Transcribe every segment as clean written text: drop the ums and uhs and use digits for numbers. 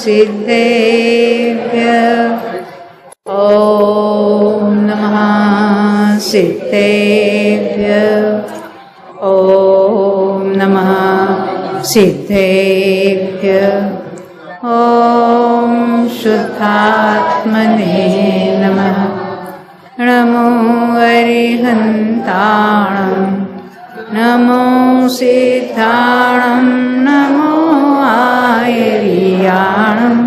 सिद्धेभ्यः ॐ नमः सिद्धेभ्यः ॐ नमः सिद्धेभ्यः ॐ शुद्धात्मने नमः। नमो अरिहन्ताणं नमो सिद्धाणं नमो आयर्याणं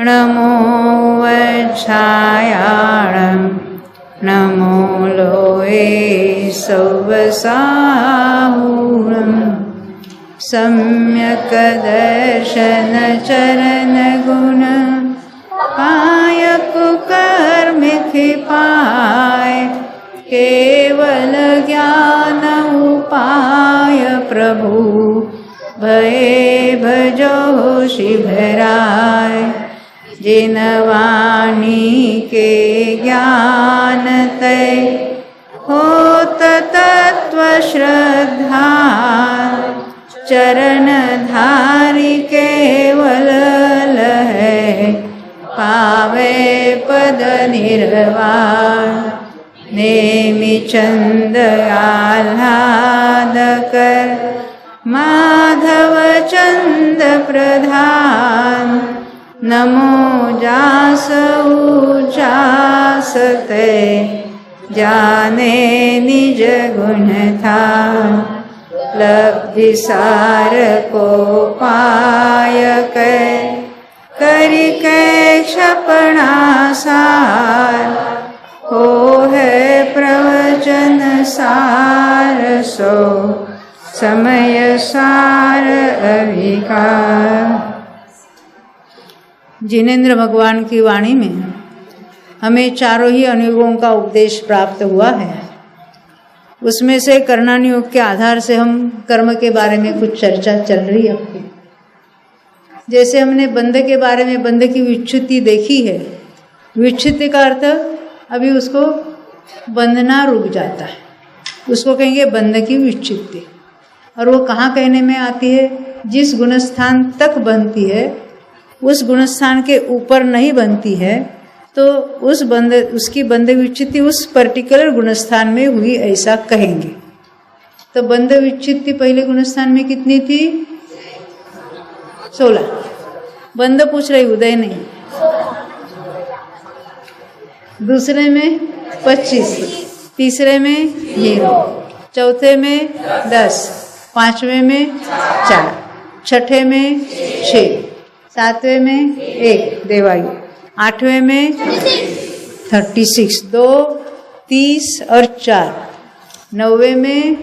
नमो वच्छायाणं नमो लोये सौवसाहुणं सम्यक् दर्शन चरण गुण कायक कर्मिथि पाय केवल ज्ञान उपाय प्रभु भये भजो शिवराय। जिन वाणी के ज्ञान तय होत तत्व श्रद्धा चरण धारी केवल लहे पावे पद निर्वाण। नेमि चंद आह्लाद कर माधव चंद प्रधान नमो जासु जासते जाने निज गुण था लब्धि सार को पाय करि के क्षपणा सार हो है प्रवचन सार सो समय सार अविकार। जिनेंद्र भगवान की वाणी में हमें चारों ही अनुयोगों का उपदेश प्राप्त हुआ है। उसमें से कर्णान योग के आधार से हम कर्म के बारे में कुछ चर्चा चल रही है। जैसे हमने बंध के बारे में बंध की विच्छुत्ति देखी है। विच्छुत्ति का अर्थ अभी उसको बंधना रुक जाता है, उसको कहेंगे बंध की विच्छुत्ति। और वो कहाँ कहने में आती है? जिस गुणस्थान तक बनती है उस गुणस्थान के ऊपर नहीं बनती है तो उसकी बंध विच्छित्ति उस पर्टिकुलर गुणस्थान में हुई ऐसा कहेंगे। तो बंध विच्छित्ति पहले गुणस्थान में कितनी थी? 16। बंध पूछ रही, उदय नहीं। दूसरे में 25, तीसरे में 0, चौथे में 10, पांचवें में 4, छठे में 6, सातवें में 1 देवायु, आठवें में 36, 2, 30 और 4, नौवें में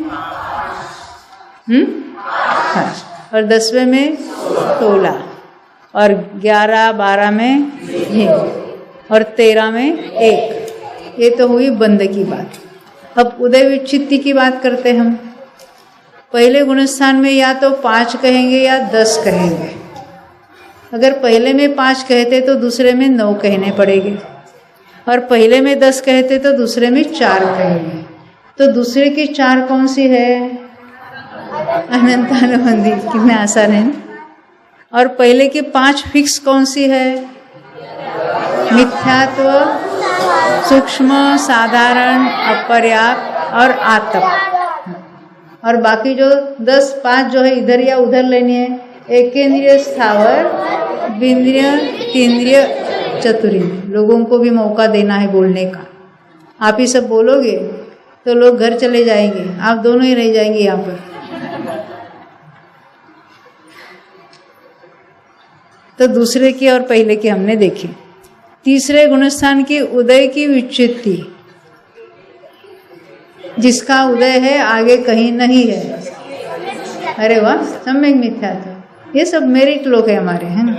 5 और 10वें में 16 और 11, 12 में 1 और 13 में 1। ये तो हुई बंध की बात। अब उदय विच्छित्ति की बात करते हैं हम। पहले गुणस्थान में या तो 5 कहेंगे या 10 कहेंगे। अगर पहले में 5 कहते तो दूसरे में 9 कहने पड़ेंगे और पहले में 10 कहते तो दूसरे में 4 कहेंगे। तो दूसरे की 4 कौन सी है? अनंतानुबंधी। कितने आसान है। और पहले की 5 फिक्स कौन सी है? मिथ्यात्व, सूक्ष्म, साधारण, अपर्याप्त और आतप। और बाकी जो 10, 5 जो है इधर या उधर लेनी है। एकेंद्रिय, स्थावर, द्विंद्रिय, तीन्द्रिय, चतुरिंद्रिय। लोगों को भी मौका देना है बोलने का। आप ही सब बोलोगे तो लोग घर चले जाएंगे, आप दोनों ही रह जाएंगे यहाँ पर। तो दूसरे की और पहले की हमने देखी। तीसरे गुणस्थान की उदय की विच्छित्ति, जिसका उदय है आगे कहीं नहीं है। अरे वाह, सम्यक मिथ्यात्व। ये सब मेरिट लोग है हमारे, है ना।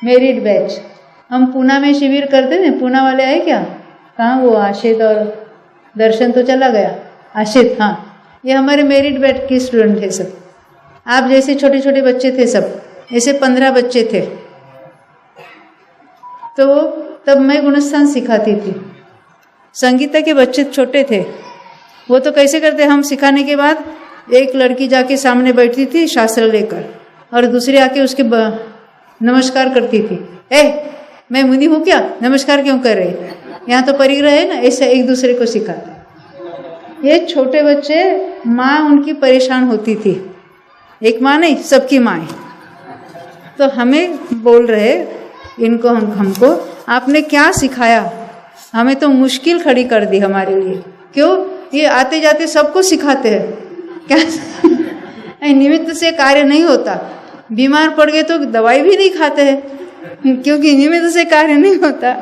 Merit batch. हम पूना में शिविर करते थे, पूना वाले आए क्या? कहाँ वो आशित और दर्शन तो चला गया। आशित, हाँ, ये हमारे मेरिट बैच के स्टूडेंट थे सब। आप जैसे छोटे छोटे बच्चे थे सब, ऐसे 15 बच्चे थे। तो तब मैं गुणस्थान सिखाती थी। संगीता के बच्चे छोटे थे, वो तो कैसे करते, हम सिखाने के बाद एक लड़की जाके सामने बैठती थी शास्त्र लेकर, और दूसरी आके उसके नमस्कार करती थी। मैं मुनि हूँ क्या, नमस्कार क्यों कर रहे, यहाँ तो परिग्रह है ना। ऐसे एक दूसरे को सिखाते। ये छोटे बच्चे, माँ उनकी परेशान होती थी, एक माँ नहीं सबकी माँ है। तो हमें बोल रहे इनको, हमको आपने क्या सिखाया, हमें तो मुश्किल खड़ी कर दी हमारे लिए। क्यों, ये आते जाते सबको सिखाते हैं क्या निमित्त से कार्य नहीं होता। बीमार पड़ गए तो दवाई भी नहीं खाते हैं, क्योंकि निमित्त से कार्य नहीं होता।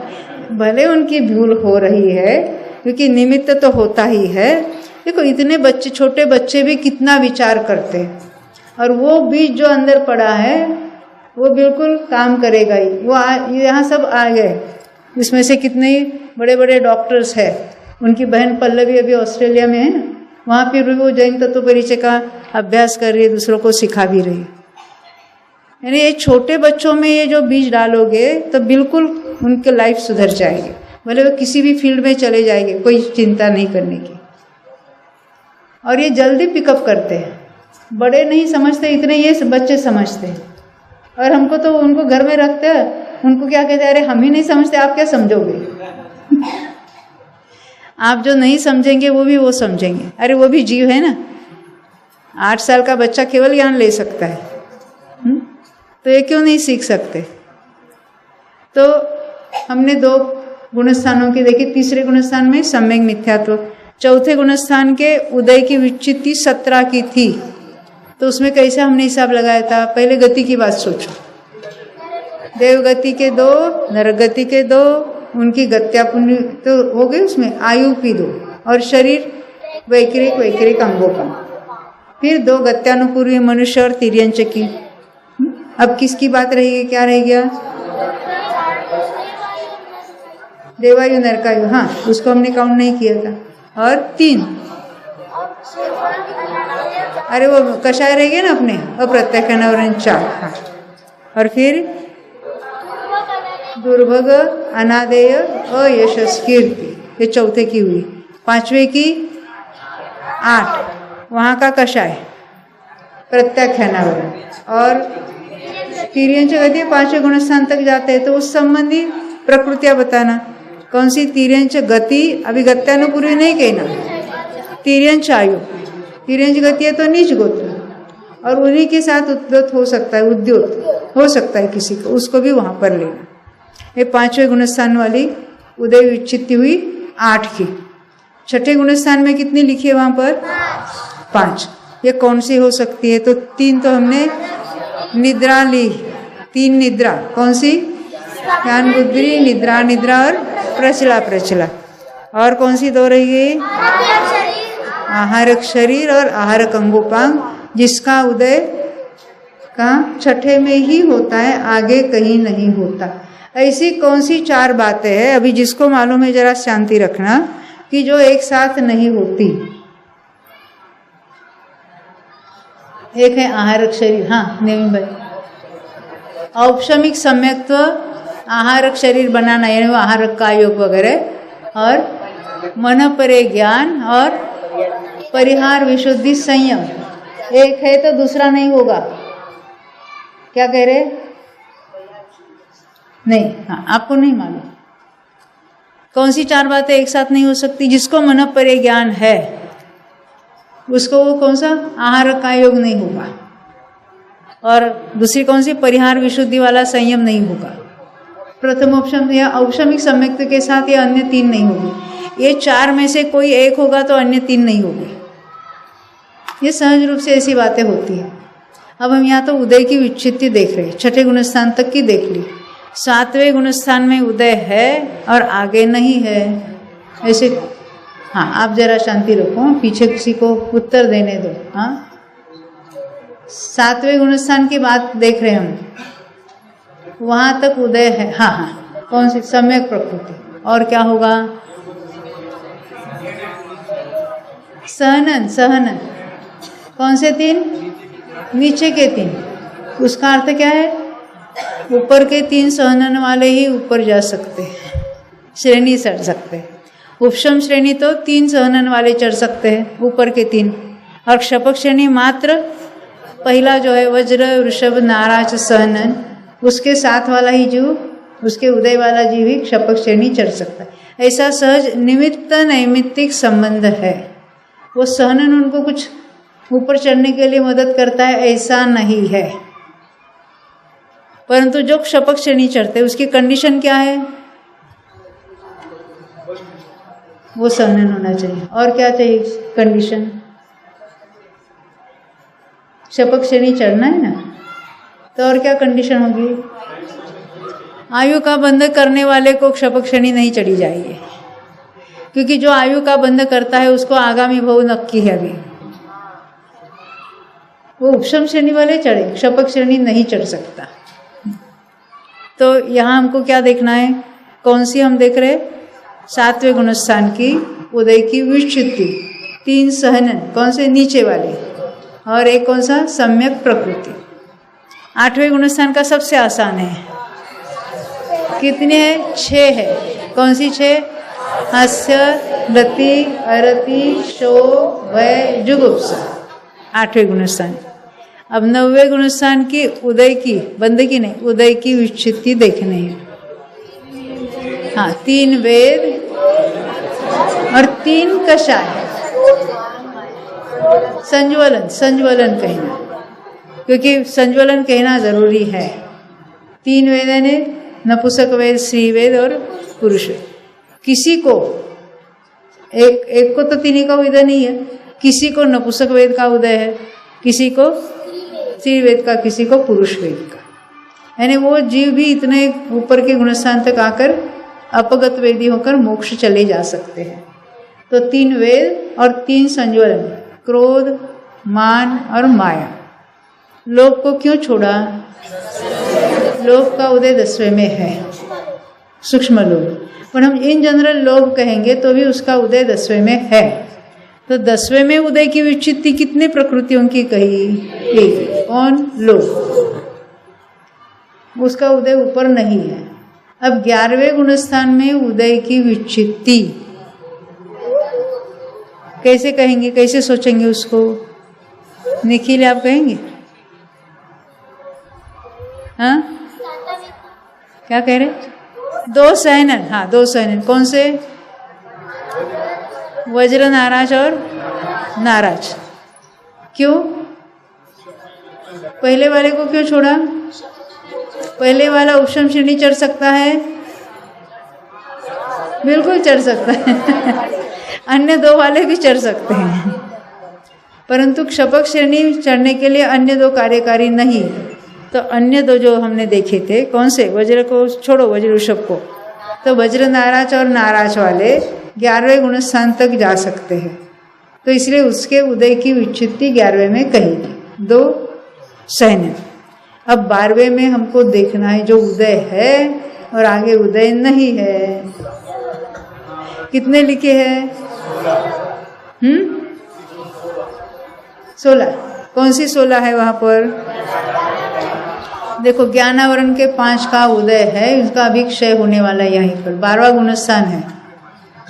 भले उनकी भूल हो रही है, क्योंकि निमित्त तो होता ही है। देखो इतने बच्चे, छोटे बच्चे भी कितना विचार करते हैं, और वो बीज जो अंदर पड़ा है वो बिल्कुल काम करेगा ही। वो यहाँ सब आ गए, इसमें से कितने बड़े बड़े डॉक्टर्स हैं। उनकी बहन पल्लवी अभी ऑस्ट्रेलिया में है ना, वहाँ पर वो जैन तत्व परिचय का अभ्यास कर रही है, दूसरों को सिखा भी रही है। यानी ये छोटे बच्चों में ये जो बीज डालोगे तो बिल्कुल उनके लाइफ सुधर जाएगी, भले वो किसी भी फील्ड में चले जाएंगे, कोई चिंता नहीं करने की। और ये जल्दी पिकअप करते हैं, बड़े नहीं समझते इतने, ये बच्चे समझते हैं। और हमको तो उनको घर में रखते हैं, उनको क्या कहते हैं, अरे हम ही नहीं समझते, आप क्या समझोगे आप जो नहीं समझेंगे वो समझेंगे। अरे वो भी जीव है ना, 8 साल का बच्चा केवल ज्ञान ले सकता है, तो ये क्यों नहीं सीख सकते। तो हमने 2 गुणस्थानों की देखी। तीसरे गुणस्थान में सम्यक मिथ्यात्व, चौथे गुणस्थान के उदय की विचित्ति 17 की थी। तो उसमें कैसे हमने हिसाब लगाया था, पहले गति की बात सोचो। देवगति के 2, नरगति के 2, उनकी गत्या पुण्य तो हो गई, उसमें आयु की 2, और शरीर वैकृक अंगों का। फिर 2 गत्यानुपूर्वी मनुष्य और तिर्यंच की। अब किसकी बात रहेगी, क्या रह गया, देवायु नरकायु, हाँ उसको हमने काउंट नहीं किया था। और 3, अरे वो कषाय रह गए ना अपने, अप्रत्यक्ष अनावरण 4, हाँ। और फिर दुर्भग, अनादेय, अयशस, कीर्ति, ये चौथे की हुई। 5वें की 8, वहाँ का कषाय, प्रत्यक्ष अनावरण। और तिर्यंच गति 5वें गुणस्थान तक जाते हैं, तो उस संबंधी प्रकृतियाँ बताना। कौन सी तिर्यंच गति, अभी गत्यानुपूर्वी नहीं कहना, तिर्यंच आयु, तिर्यंच गति है तो नीच गोत्र, और उन्हीं के साथ उद्योत हो सकता है, उद्योत हो सकता है किसी को, उसको भी वहाँ पर लेना। ये 5वें गुणस्थान वाली उदय विचित्ति हुई 8 की। छठे गुणस्थान में कितनी लिखी है वहाँ पर, 5। ये कौन सी हो सकती है, तो 3 तो हमने निद्रा ली, 3 निद्रा, कौन सी, ज्ञान बुद्धि, निद्रा निद्रा, और प्रचला प्रचला। और कौन सी 2 रही गई, आहारक शरीर और आहारक अंगोपांग, जिसका उदय का छठे में ही होता है, आगे कहीं नहीं होता। ऐसी कौन सी 4 बातें हैं, अभी जिसको मालूम है जरा शांति रखना, कि जो एक साथ नहीं होती। एक है आहारक शरीर, हाँ नेमिन भाई, औपशमिक सम्यक्त्व, आहारक शरीर बनाना, यानी वो आहारक का योग वगैरह, और मन परे ज्ञान, और परिहार विशुद्धि संयम। एक है तो दूसरा नहीं होगा, क्या कह रहे, नहीं, हाँ आपको नहीं मालूम कौन सी 4 बातें एक साथ नहीं हो सकती। जिसको मन परे ज्ञान है उसको वो कौन सा आहार का योग नहीं होगा, और दूसरी कौन सी, परिहार विशुद्धि वाला संयम नहीं होगा। प्रथम ऑप्शन या औपशमिक सम्यक्त्व के साथ ये अन्य 3 नहीं होगी। ये 4 में से कोई एक होगा तो अन्य 3 नहीं होगी। ये सहज रूप से ऐसी बातें होती है। अब हम यहाँ तो उदय की विचित्ति देख रहे हैं, छठे गुणस्थान तक की देख ली। 7वें गुणस्थान में उदय है और आगे नहीं है, ऐसे। हाँ आप जरा शांति रखो, पीछे किसी को उत्तर देने दो। हाँ 7वें गुणस्थान की बात देख रहे हैं हम, वहाँ तक उदय है। हाँ हाँ कौन सी, सम्यक प्रकृति। और क्या होगा, सहनन, सहनन, कौन से 3, नीचे के 3। उसका अर्थ क्या है, ऊपर के 3 सहनन वाले ही ऊपर जा सकते हैं, श्रेणी चढ़ सकते हैं। उपशम श्रेणी तो 3 सहनन वाले चढ़ सकते हैं, ऊपर के 3। और क्षपक श्रेणी मात्र पहला जो है वज्र वृषभ नाराज सहनन, उसके साथ वाला ही जीव, उसके उदय वाला जीव ही क्षपक श्रेणी चढ़ सकता है। ऐसा सहज निमित्त नैमित्तिक संबंध है। वो सहनन उनको कुछ ऊपर चढ़ने के लिए मदद करता है ऐसा नहीं है। परंतु जो क्षपक श्रेणी चढ़ते उसकी कंडीशन क्या है? वो सहनन होना चाहिए। और क्या चाहिए कंडीशन? क्षपक श्रेणी चढ़ना है ना, तो और क्या कंडीशन होगी? आयु का बंध करने वाले को क्षपक श्रेणी नहीं चढ़ी जाएगी, क्योंकि जो आयु का बंध करता है उसको आगामी भव नक्की है। अभी वो उपशम श्रेणी वाले चढ़े, क्षपक श्रेणी नहीं चढ़ सकता। तो यहाँ हमको क्या देखना है? कौन सी हम देख रहे? 7वें गुणस्थान की उदय की विच्छित्ति, 3 सहनन, कौन से? नीचे वाले, और एक कौन सा? सम्यक प्रकृति। 8वें गुणस्थान का सबसे आसान है। कितने हैं? 6 है। कौन सी 6? हास्य, रति, अरति, शोक, भय, जुगुप्सा, 8वें गुणस्थान। अब 9वें गुणस्थान की उदय की, बंद की नहीं, उदय की विच्छित्ति देखनी है। हाँ, 3 वेद और 3 कषाय। संज्वलन कहना, क्योंकि संज्वलन कहना जरूरी है। 3 वेद ने नपुंसक वेद, स्त्री वेद और पुरुष वेद। किसी को एक को तो 3 का उदय नहीं है, किसी को नपुंसक वेद का उदय है, किसी को स्त्री वेद का, किसी को पुरुष वेद का। यानी वो जीव भी इतने ऊपर के गुणस्थान तक आकर अपगत वेदी होकर मोक्ष चले जा सकते हैं। तो 3 वेद और 3 संज्वलन, क्रोध, मान और माया। लोभ को क्यों छोड़ा? लोभ का उदय 10वें में है, सूक्ष्म लोभ। पर हम इन जनरल लोभ कहेंगे तो भी उसका उदय 10वें में है। तो 10वें में उदय की विच्छित्ति कितने प्रकृतियों की कही? एक। कौन? लोभ। उसका उदय ऊपर नहीं है। अब 11वें गुणस्थान में उदय की विच्छित्ति कैसे कहेंगे, कैसे सोचेंगे उसको? निखिल आप कहेंगे? हाँ, क्या कह रहे? 2 सहनन। हाँ, 2 सहनन। कौन से? वज्र नाराज और नाराज। क्यों? पहले वाले को क्यों छोड़ा? पहले वाला उपशम श्रेणी चढ़ सकता है, बिल्कुल चढ़ सकता है। अन्य 2 वाले भी चढ़ सकते हैं, परंतु क्षपक श्रेणी चढ़ने के लिए अन्य 2 कार्यकारी नहीं। तो अन्य 2 जो हमने देखे थे, कौन से? वज्र को छोड़ो, वज्र वृषभ को। तो वज्र नाराज और नाराज वाले 11वें गुणस्थान तक जा सकते हैं। तो इसलिए उसके उदय की विच्छित्ति 11वें में कहेगी। 2 सहनन। अब 12वें में हमको देखना है जो उदय है और आगे उदय नहीं है। कितने लिखे हैं? 16। कौन सी 16 है वहां पर? देखो, ज्ञानावरण के 5 का उदय है, उसका अभी क्षय होने वाला है यहीं पर। 12वां गुणस्थान है।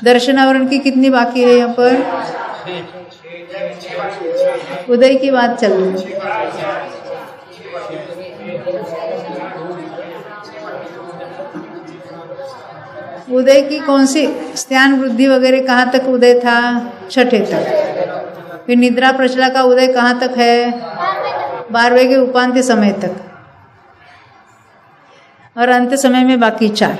दर्शनावरण की कितनी बाकी है यहाँ पर? उदय की बात चल रही है। उदय की कौन सी? स्त्यान वृद्धि वगैरह कहाँ तक उदय था? 6ठे तक। फिर निद्रा प्रचला का उदय कहाँ तक है? 12वें के उपांत्य समय तक, और अंत समय में बाकी 4।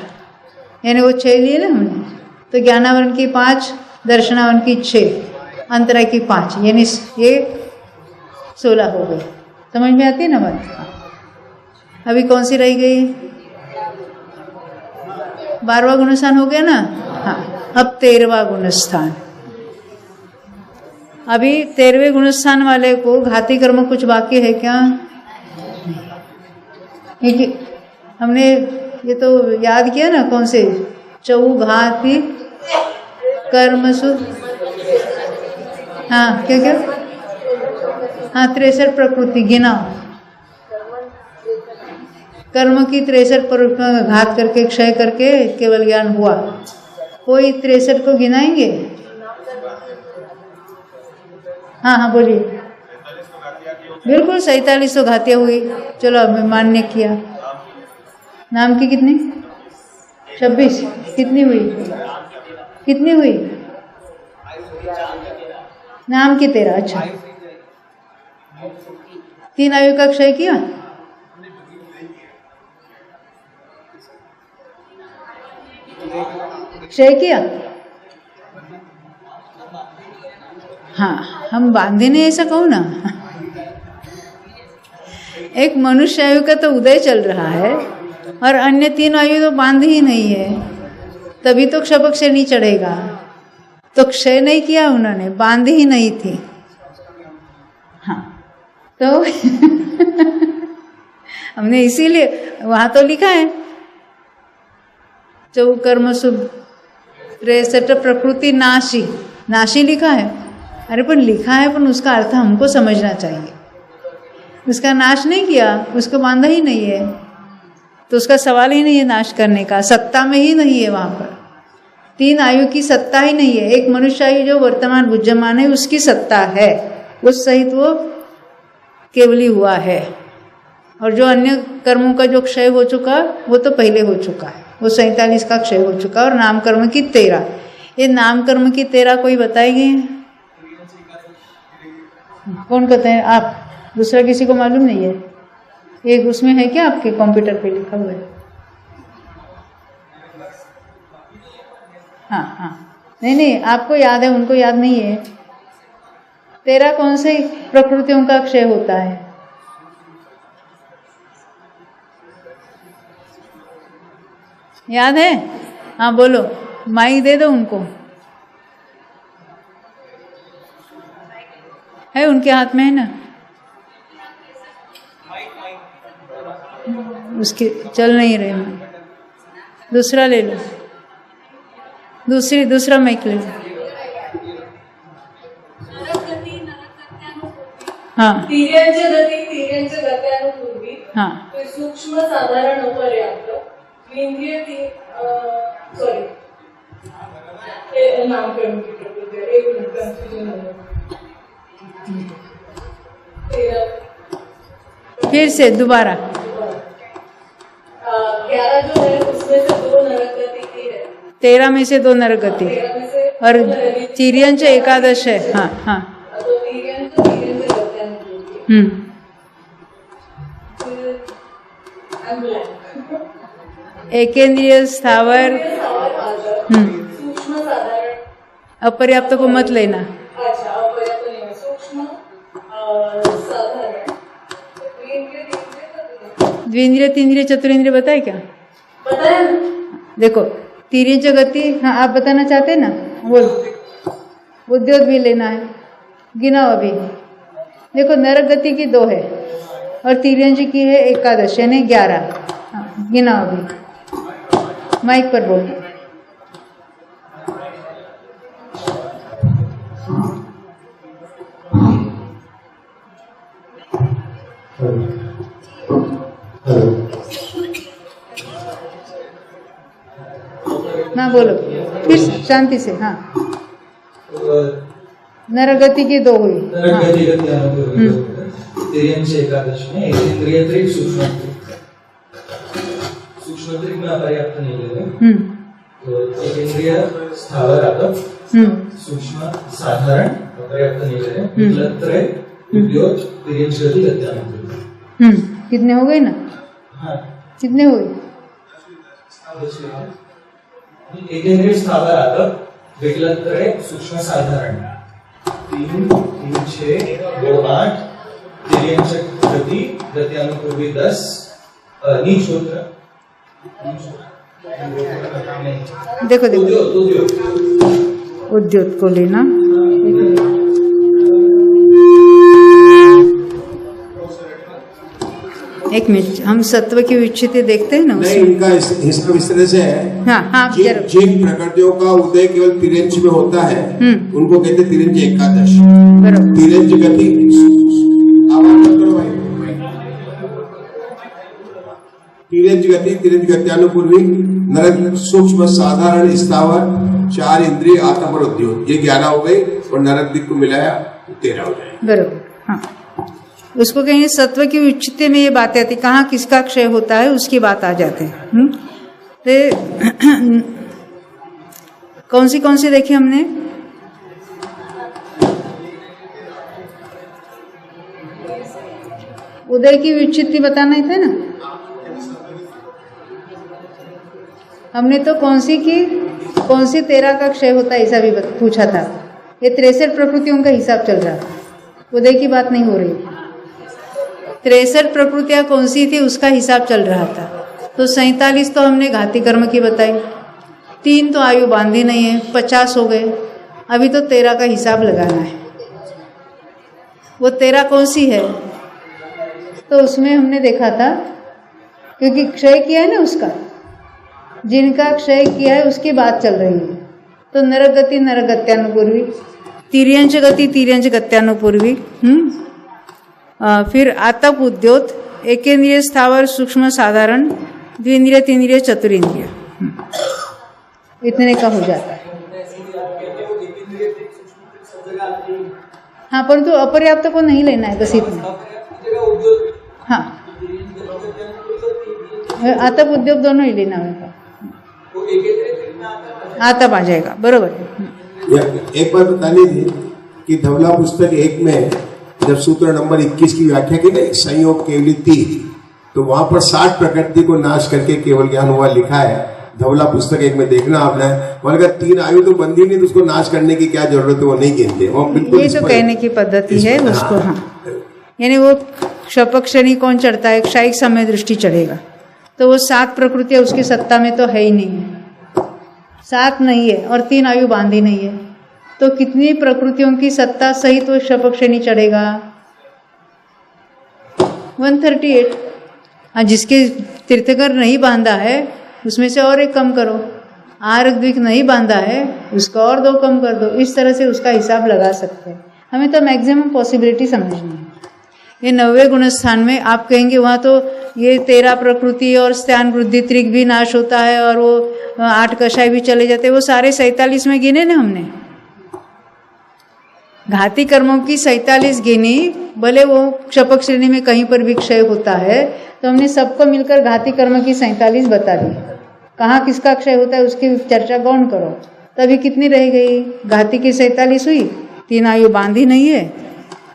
यानी वो 6 लिए ना हमने। तो ज्ञानावरण की 5, दर्शनावरण की 6, अंतरा की 5, यानी ये 16 हो गई। समझ में आती है ना बात? अभी कौन सी रह गई? 12वां गुणस्थान हो गया ना। हाँ, अब 13वां गुणस्थान। अभी 13वें गुणस्थान वाले को घाती कर्म कुछ बाकी है क्या? नहीं। हमने ये तो याद किया ना, कौन से? चौघाती कर्मसु। हाँ, क्या क्या? हाँ, 63 प्रकृति गिना। कर्म की 63 प्रवृत्तियों का घात करके क्षय करके केवल ज्ञान हुआ। कोई 63 को गिनाएंगे? हाँ बोलिए। बिल्कुल 47 तो घातियाँ हुई। चलो अब मान्य किया। नाम की कितनी? 26। कितनी हुई? नाम की 13। अच्छा, 3 आयु का क्षय किया। हाँ, हम बांधे नहीं ऐसा कहूँ ना। एक मनुष्य आयु का तो उदय चल रहा है और अन्य 3 आयु तो बांध ही नहीं है, तभी तो क्षपक से नहीं चढ़ेगा। तो क्षय नहीं किया उन्होंने, बांध ही नहीं थी। हाँ तो हमने इसीलिए वहां तो लिखा है 4 कर्म शुभ 63 प्रकृति नाशी लिखा है। अरे पर लिखा है, पर उसका अर्थ हमको समझना चाहिए। उसका नाश नहीं किया, उसको बांधा ही नहीं है, तो उसका सवाल ही नहीं है नाश करने का। सत्ता में ही नहीं है वहाँ पर। 3 आयु की सत्ता ही नहीं है। एक मनुष्य आयु जो वर्तमान बुद्धमान है उसकी सत्ता है, उस सहित वो केवली हुआ है। और जो अन्य कर्मों का जो क्षय हो चुका वो तो पहले हो चुका है, वो 47 का क्षय हो चुका। और नाम कर्म की 13। ये नाम कर्म की 13 कोई बताएंगे? कौन कहते हैं आप? दूसरा किसी को मालूम नहीं है? एक उसमें है क्या आपके कंप्यूटर पे लिखा हुआ है? हाँ नहीं आपको याद है, उनको याद नहीं है। 13 कौन से प्रकृतियों का क्षय होता है? याद है? हाँ बोलो, माइक दे दो उनको। है उनके हाथ में है ना? उसके चल नहीं रहे। दूसरा ले लो, दूसरा माइक ले लो। हाँ तिर्यंच्या गत्यानुपूर्वी हाँ सूक्ष्म साधारण अपर्याप्त इंद्रिय नाम कर्म की प्रकृति। एक मिनट कंफ्यूजन हो फिर से दोबारा। 11 जो है उसमें से 2 नरक गति की है। 13 में से 2 नरक गति और तिर्यंच एकादश है। हाँ तो तिर्यंच गत्यानुपूर्वी। एकेंद्रिय स्थावर सूक्ष्म साधारण अपर्याप्त को मत लेना। अच्छा, अपर्याप्त नहीं, सूक्ष्म साधारण द्विंद्रिय तीन्द्रिय चतुरेंद्रिय बताए क्या? बताया ना? देखो तिर्यंच गति। हाँ आप बताना चाहते हैं ना? बोल। उद्योग भी लेना है, गिनाओ अभी। देखो नरक गति की 2 है और तिर्यंच की है एकादश यानी 11। हाँ गिनाओ अभी, माइक पर बोल। हाँ बोलो फिर शांति से। हाँ नरगति की 2 हुई। तिर्यंच एकादश में इंद्रिय त्रिक सूक्ष्म त्रिक में अपर्याप्त नहीं ले रहे, तो एक इंद्रिय स्थावर आता, सूक्ष्म साधारण अपर्याप्त नहीं ले रहे, त्रय उद्योग तिर्यंच गति गत्यानुपूर्वी। कितने हो गए ना? हाँ कितने हुए? एक इंद्रिय स्थावर आता, विकलन त्रय सूक्ष्म साधारण 3, 6, 2, 8 तिर्यंच गति गत्यानुपूर्वी 10 नीच होता। देखो उद्योग को लेना। एक मिनट, हम सत्व की विच्छिति देखते हैं ना? नहीं, इनका इसका इस तरह से है। हाँ जिन प्रकृतियों का उदय केवल तिर्यंच में होता है उनको कहते हैं तिर्यंच एकादश। तिर्यंच गति आवाज करो भाई। तिरंज गति, तिरंज गत्यानुपूर्वी, नरक, सूक्ष्म, साधारण, स्थावर, 4 इंद्रिय, आत्म और उद्योग, ये 11 हो गए और नरक दिक को मिलाया 13 हो जाए। बरोबर, हाँ। उसको कहेंगे सत्व की विच्छित्ति में ये बातें आती, कहाँ किसका क्षय होता है उसकी बात आ जाते हैं। तो कौन सी देखी हमने? उदय की विच्छित्ति बताना ही था ना हमने, तो कौन सी 13 का क्षय होता है ऐसा भी पूछा था। ये 63 प्रकृतियों का हिसाब चल रहा था, उदय की बात नहीं हो रही। 63 प्रकृतियां कौन सी थी उसका हिसाब चल रहा था। तो 47 तो हमने घाती कर्म की बताई, 3 तो आयु बांधी नहीं है, 50 हो गए। अभी तो 13 का हिसाब लगाना है। वो 13 कौन सी है? तो उसमें हमने देखा था, क्योंकि क्षय किया है ना उसका, जिनका क्षय किया है उसकी बात चल रही है। तो नरक गति नरक गत्यानुपूर्वी, तिर्यंच गति तिर्यंच गत्यानुपूर्वी, फिर आतप उद्योत, एकेंद्रिय स्थावर सूक्ष्म साधारण, द्विंद्रिय तीन्द्रिय चतुरिंद्रिय, इतने का हो जाता है। हाँ, परंतु अपर्याप्त को नहीं लेना है, बस इतना। हाँ, आतप उद्योग दोनों ही लेना होगा, आतप आ जाएगा। बरोबर। एक बार बता लीजिए कि धवला पुस्तक 1 में जब सूत्र नंबर 21 की व्याख्या की गई, संयोग केवलिति, तो वहां पर 60 प्रकृति को नाश करके केवल ज्ञान हुआ लिखा है। धवला पुस्तक 1 में देखना आपने, अगर 3 आयु तो बंदी नहीं तो उसको नाश करने की क्या जरूरत है, वो नहीं गिनते। वो बिल्कुल ये तो कहने की पद्धति है उसको। हाँ, यानी वो क्षपक्षणी कौन चढ़ता है? क्षयिक समय दृष्टि चढ़ेगा। तो वो 7 प्रकृतियां उसकी सत्ता में तो है ही नहीं है, 7 नहीं है और 3 आयु बांधी नहीं है, तो कितनी प्रकृतियों की सत्ता सहित वो क्षपक्षणी चढ़ेगा? 138। हाँ, जिसके तीर्थकर नहीं बांधा है उसमें से और एक कम करो, आर्ग द्विक नहीं बांधा है उसका और 2 कम कर दो। इस तरह से उसका हिसाब लगा सकते हैं। हमें तो मैक्सिमम पॉसिबिलिटी समझनी है। ये 90 गुण स्थान में आप कहेंगे वहाँ तो ये 13 प्रकृति और स्त्यान वृद्धि त्रिक भी नाश होता है और वो 8 कषाय भी चले जाते हैं। वो सारे 47 में गिने ना हमने, घाती कर्मों की 47 गिनी, भले वो क्षपक श्रेणी में कहीं पर भी क्षय होता है, तो हमने सबको मिलकर घाती कर्म की 47 बता दी। कहाँ किसका क्षय होता है उसकी चर्चा गौण करो, तभी कितनी रह गई? घाती की 47 हुई, 3 आयु बांधी नहीं है,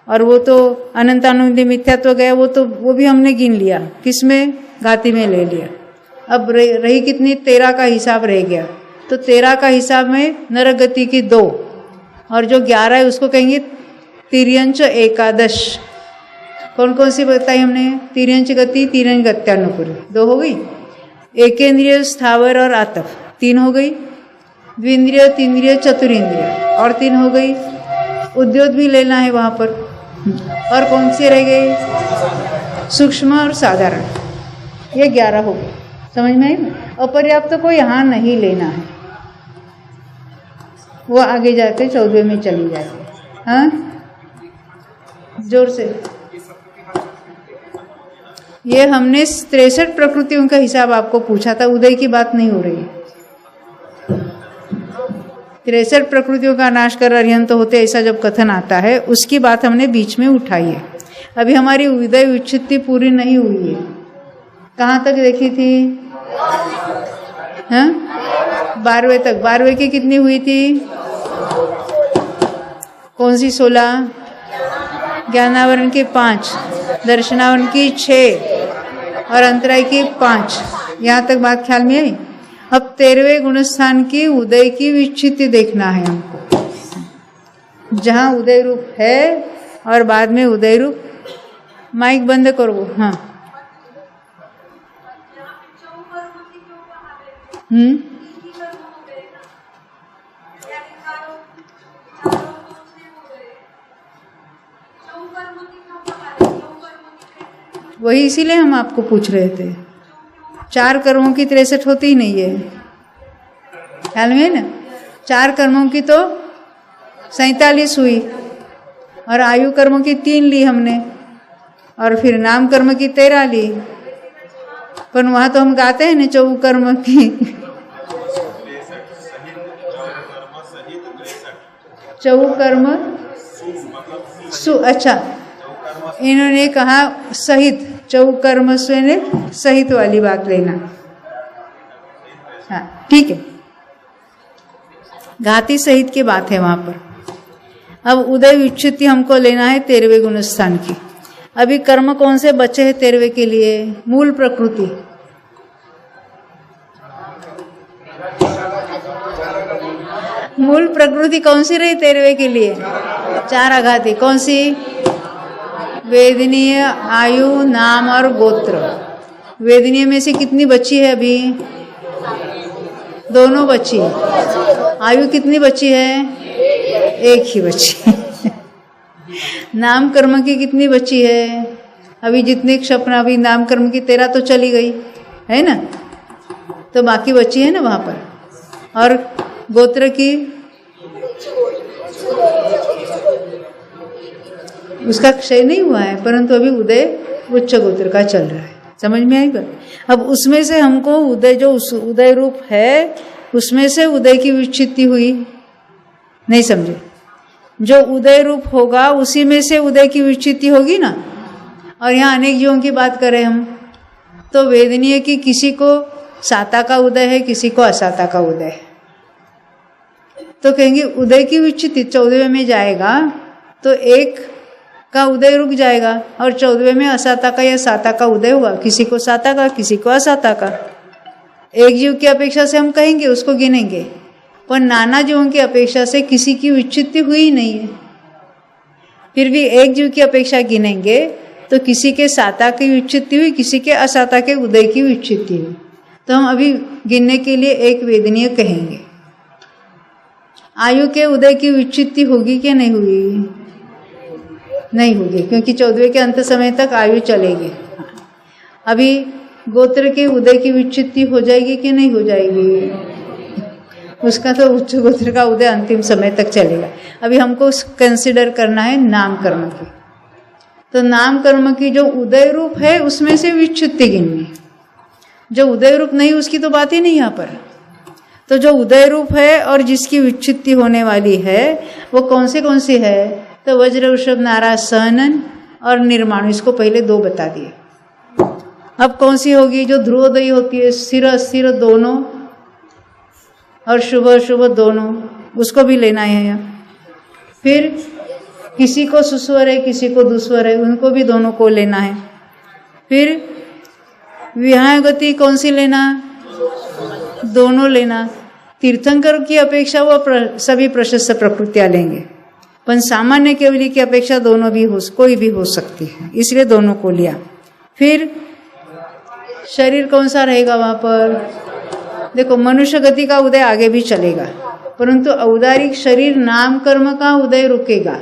और वो तो अनंतानुबंधी मिथ्यात्व गया, वो भी हमने गिन लिया, किसमें? घाती में ले लिया। अब रही कितनी? 13 का हिसाब रह गया। तो 13 का हिसाब में नरक गति की 2 और जो 11 है उसको कहेंगे तिर्यंच एकादश। कौन कौन सी बताई हमने? तिर्यंच गति तिर्यंच गत्यानुपूर्वी 2 हो गई, एकेंद्रिय स्थावर और आतप 3 हो गई, द्विंद्रिय तीन्द्रिय चतुरिंद्रिय और 3 हो गई, उद्योग भी लेना है वहाँ पर। और कौन सी रह गई? सूक्ष्म और साधारण, ये 11 हो गए। समझ में आई? अपर्याप्त को यहाँ नहीं लेना है, वो आगे जाके 14वें में चली जाएगी। हाँ, जोर से। ये हमने 63 प्रकृतियों का हिसाब आपको पूछा था, उदय की बात नहीं हो रही है। 63 प्रकृतियों का नाश कर अर्यंत होते ऐसा जब कथन आता है उसकी बात हमने बीच में उठाई है। अभी हमारी उदय विच्छित्ति पूरी नहीं हुई है। कहाँ तक देखी थी? हाँ, 12वें तक। 12वें की कितनी हुई थी? कौन सी? 16, ज्ञानावरण की 5, दर्शनावरण की 6 और अंतराय की 5। यहाँ तक बात ख्याल में आई? अब 13वें गुणस्थान की उदय की विच्छित्ति देखना है हमको, जहाँ उदय रूप है और बाद में उदय रूप। माइक बंद करो। हाँ, वही इसीलिए हम आपको पूछ रहे थे। 4 कर्मों की 63 होती ही नहीं है, ख्याल में है ना? 4 कर्मों की तो 47 हुई और आयु कर्मों की 3 ली हमने, और फिर नाम कर्म की 13 ली। पर वहाँ तो हम गाते हैं ना चौकर्म की, चौकर्म अच्छा, इन्होंने कहा सहित, चौकर्म से ने सहित वाली बात लेना। हाँ ठीक है, घाती सहित की बात है वहाँ पर। अब उदय विच्युति हमको लेना है 13वें गुणस्थान की। अभी कर्म कौन से बचे हैं 13वें के लिए? मूल प्रकृति, मूल प्रकृति कौन सी रही 13वें के लिए? 4 आघाती। कौन सी? वेदनीय, आयु, नाम और गोत्र। वेदनीय में से कितनी बची है? अभी दोनों बची है। आयु कितनी बची है? 1 ही बची है। नाम कर्म की कितनी बची है? अभी जितने क्षपना, अभी नाम कर्म की 13 तो चली गई है ना, तो बाकी बची है ना वहाँ पर। और गोत्र की उसका क्षय नहीं हुआ है, परंतु अभी उदय उच्च गोत्र का चल रहा है। समझ में आई बात? अब उसमें से हमको उदय, जो उदय रूप है उसमें से उदय की विच्छित्ति हुई, नहीं समझे? जो उदय रूप होगा उसी में से उदय की विच्छित्ति होगी ना। और यहाँ अनेक जीवों की बात करें हम, तो वेदनीय की किसी को साता का उदय है, किसी को असाता का उदय है, तो कहेंगे उदय की विच्छित्ति 14वें में जाएगा तो एक का उदय रुक जाएगा और 14वें में असाता का या साता का उदय हुआ, किसी को साता का, किसी को असाता का। एक जीव की अपेक्षा से हम कहेंगे, उसको गिनेंगे, पर नाना जीवों की अपेक्षा से किसी की विच्छित्ति हुई नहीं है। फिर भी एक जीव की अपेक्षा गिनेंगे तो किसी के साता की विच्छित्ति हुई, किसी के असाता के उदय की विच्छित्ति हुई, तो हम अभी गिनने के लिए एक वेदनीय कहेंगे। आयु के उदय की विच्छित्ति होगी कि नहीं होगी? नहीं होगी, क्योंकि 14वें के अंत समय तक आयु चलेगी। अभी गोत्र के उदय की विच्छित्ति हो जाएगी कि नहीं हो जाएगी? उसका तो उच्च गोत्र का उदय अंतिम समय तक चलेगा। अभी हमको कंसिडर करना है नाम कर्म की। तो नाम कर्म की जो उदय रूप है उसमें से विच्छित्ति गिननी, जो उदय रूप नहीं उसकी तो बात ही नहीं यहाँ पर। तो जो उदय रूप है और जिसकी विच्छित्ति होने वाली है वो कौन सी है? तो वज्र, वृषभ, नारा, सहनन और निर्माण, इसको पहले 2 बता दिए। अब कौन सी होगी? जो ध्रुवोदयी होती है, स्थिर अस्थिर दोनों और शुभ अशुभ दोनों, उसको भी लेना है यहाँ। फिर किसी को सुस्वर है, किसी को दुस्वर है, उनको भी दोनों को लेना है। फिर विहाय गति कौन सी लेना? दोनों लेना। तीर्थंकर की अपेक्षा वो सभी प्रशस्त प्रकृतियाँ लेंगे, पर सामान्य केवली की अपेक्षा दोनों भी कोई भी हो सकती है, इसलिए दोनों को लिया। फिर शरीर कौन सा रहेगा वहाँ पर? देखो, मनुष्य गति का उदय आगे भी चलेगा, परंतु औदारिक शरीर नाम कर्म का उदय रुकेगा,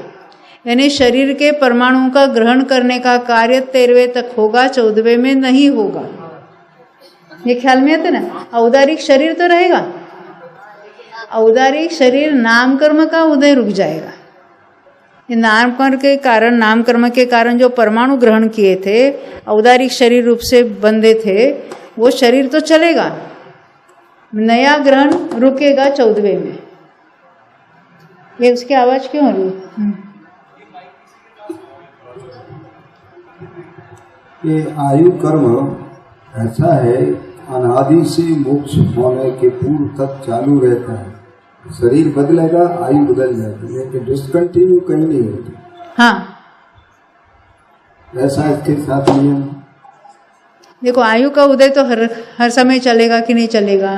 यानी शरीर के परमाणुओं का ग्रहण करने का कार्य 13वें तक होगा, 14वें में नहीं होगा। ये ख्याल में आता ना? औदारिक शरीर तो रहेगा, औदारिक शरीर नाम कर्म का उदय रुक जाएगा। नाम कर्म के कारण जो परमाणु ग्रहण किए थे, औदारिक शरीर रूप से बंधे थे, वो शरीर तो चलेगा, नया ग्रहण रुकेगा 14वें में। ये उसकी आवाज क्यों हो रही? ये आयु कर्म ऐसा है, अनादि से मोक्ष होने के पूर्व तक चालू रहता है। शरीर बदलेगा, आयु बदल जाती है, लेकिन डिस्कंटिन्यू कहीं नहीं होती। हाँ, ऐसा इसके साथ नियम। देखो, आयु का उदय तो हर समय चलेगा कि नहीं चलेगा?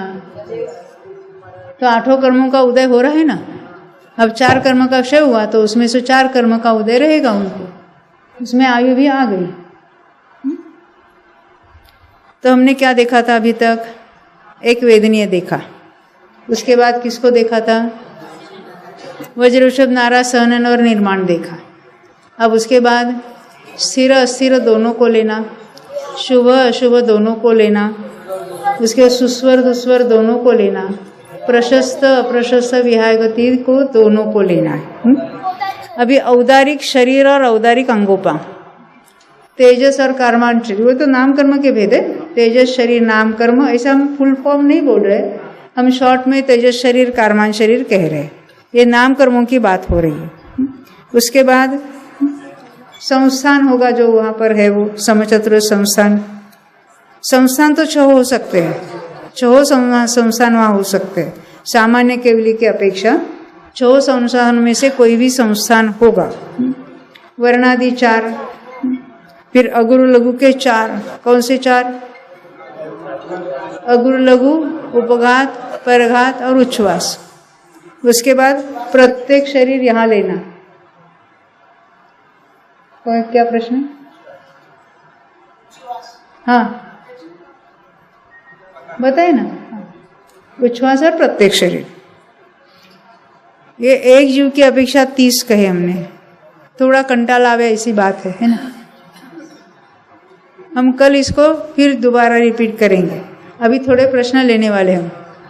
तो 8 कर्मों का उदय हो रहा है ना। अब 4 कर्म का क्षय हुआ तो उसमें से 4 कर्म का उदय रहेगा उनको, उसमें आयु भी आ गई। तो हमने क्या देखा था अभी तक? एक वेदनीय देखा, उसके बाद किसको देखा था? वज्र, वृषभ, नारा, सहनन और निर्माण देखा। अब उसके बाद स्थिर अस्थिर दोनों को लेना, शुभ अशुभ दोनों को लेना, उसके सुस्वर दुस्वर दोनों को लेना, प्रशस्त अप्रशस्त विहाय गति को दोनों को लेना है। अभी औदारिक शरीर और औदारिक अंगोपा, तेजस और कर्माण शरीर, वो तो नाम कर्म के भेद है। तेजस शरीर नाम कर्म, ऐसा हम फुल फॉर्म नहीं बोल रहे, हम शॉर्ट में तेजस शरीर कर्माण शरीर कह रहे हैं। ये नाम कर्मों की बात हो रही है। उसके बाद संस्थान होगा जो वहाँ पर है, वो समचतुर संस्थान। संस्थान तो 6 हो सकते हैं, 6 संस्थान वहाँ हो सकते हैं। सामान्य केवली की अपेक्षा 6 संस्थान में से कोई भी संस्थान होगा। वर्णादि 4, फिर अगुरु लघु के 4। कौन से 4? अगुरु लघु, उपघात, परघात और उच्छ्वास। उसके बाद प्रत्येक शरीर यहाँ लेना। क्या प्रश्न है? हाँ बताए ना, उच्छ्वास और प्रत्येक शरीर। ये एक जीव की अपेक्षा 30 कहे हमने, थोड़ा कंटाल आवे ऐसी बात है ना। हम कल इसको फिर दोबारा रिपीट करेंगे। अभी थोड़े प्रश्न लेने वाले हम,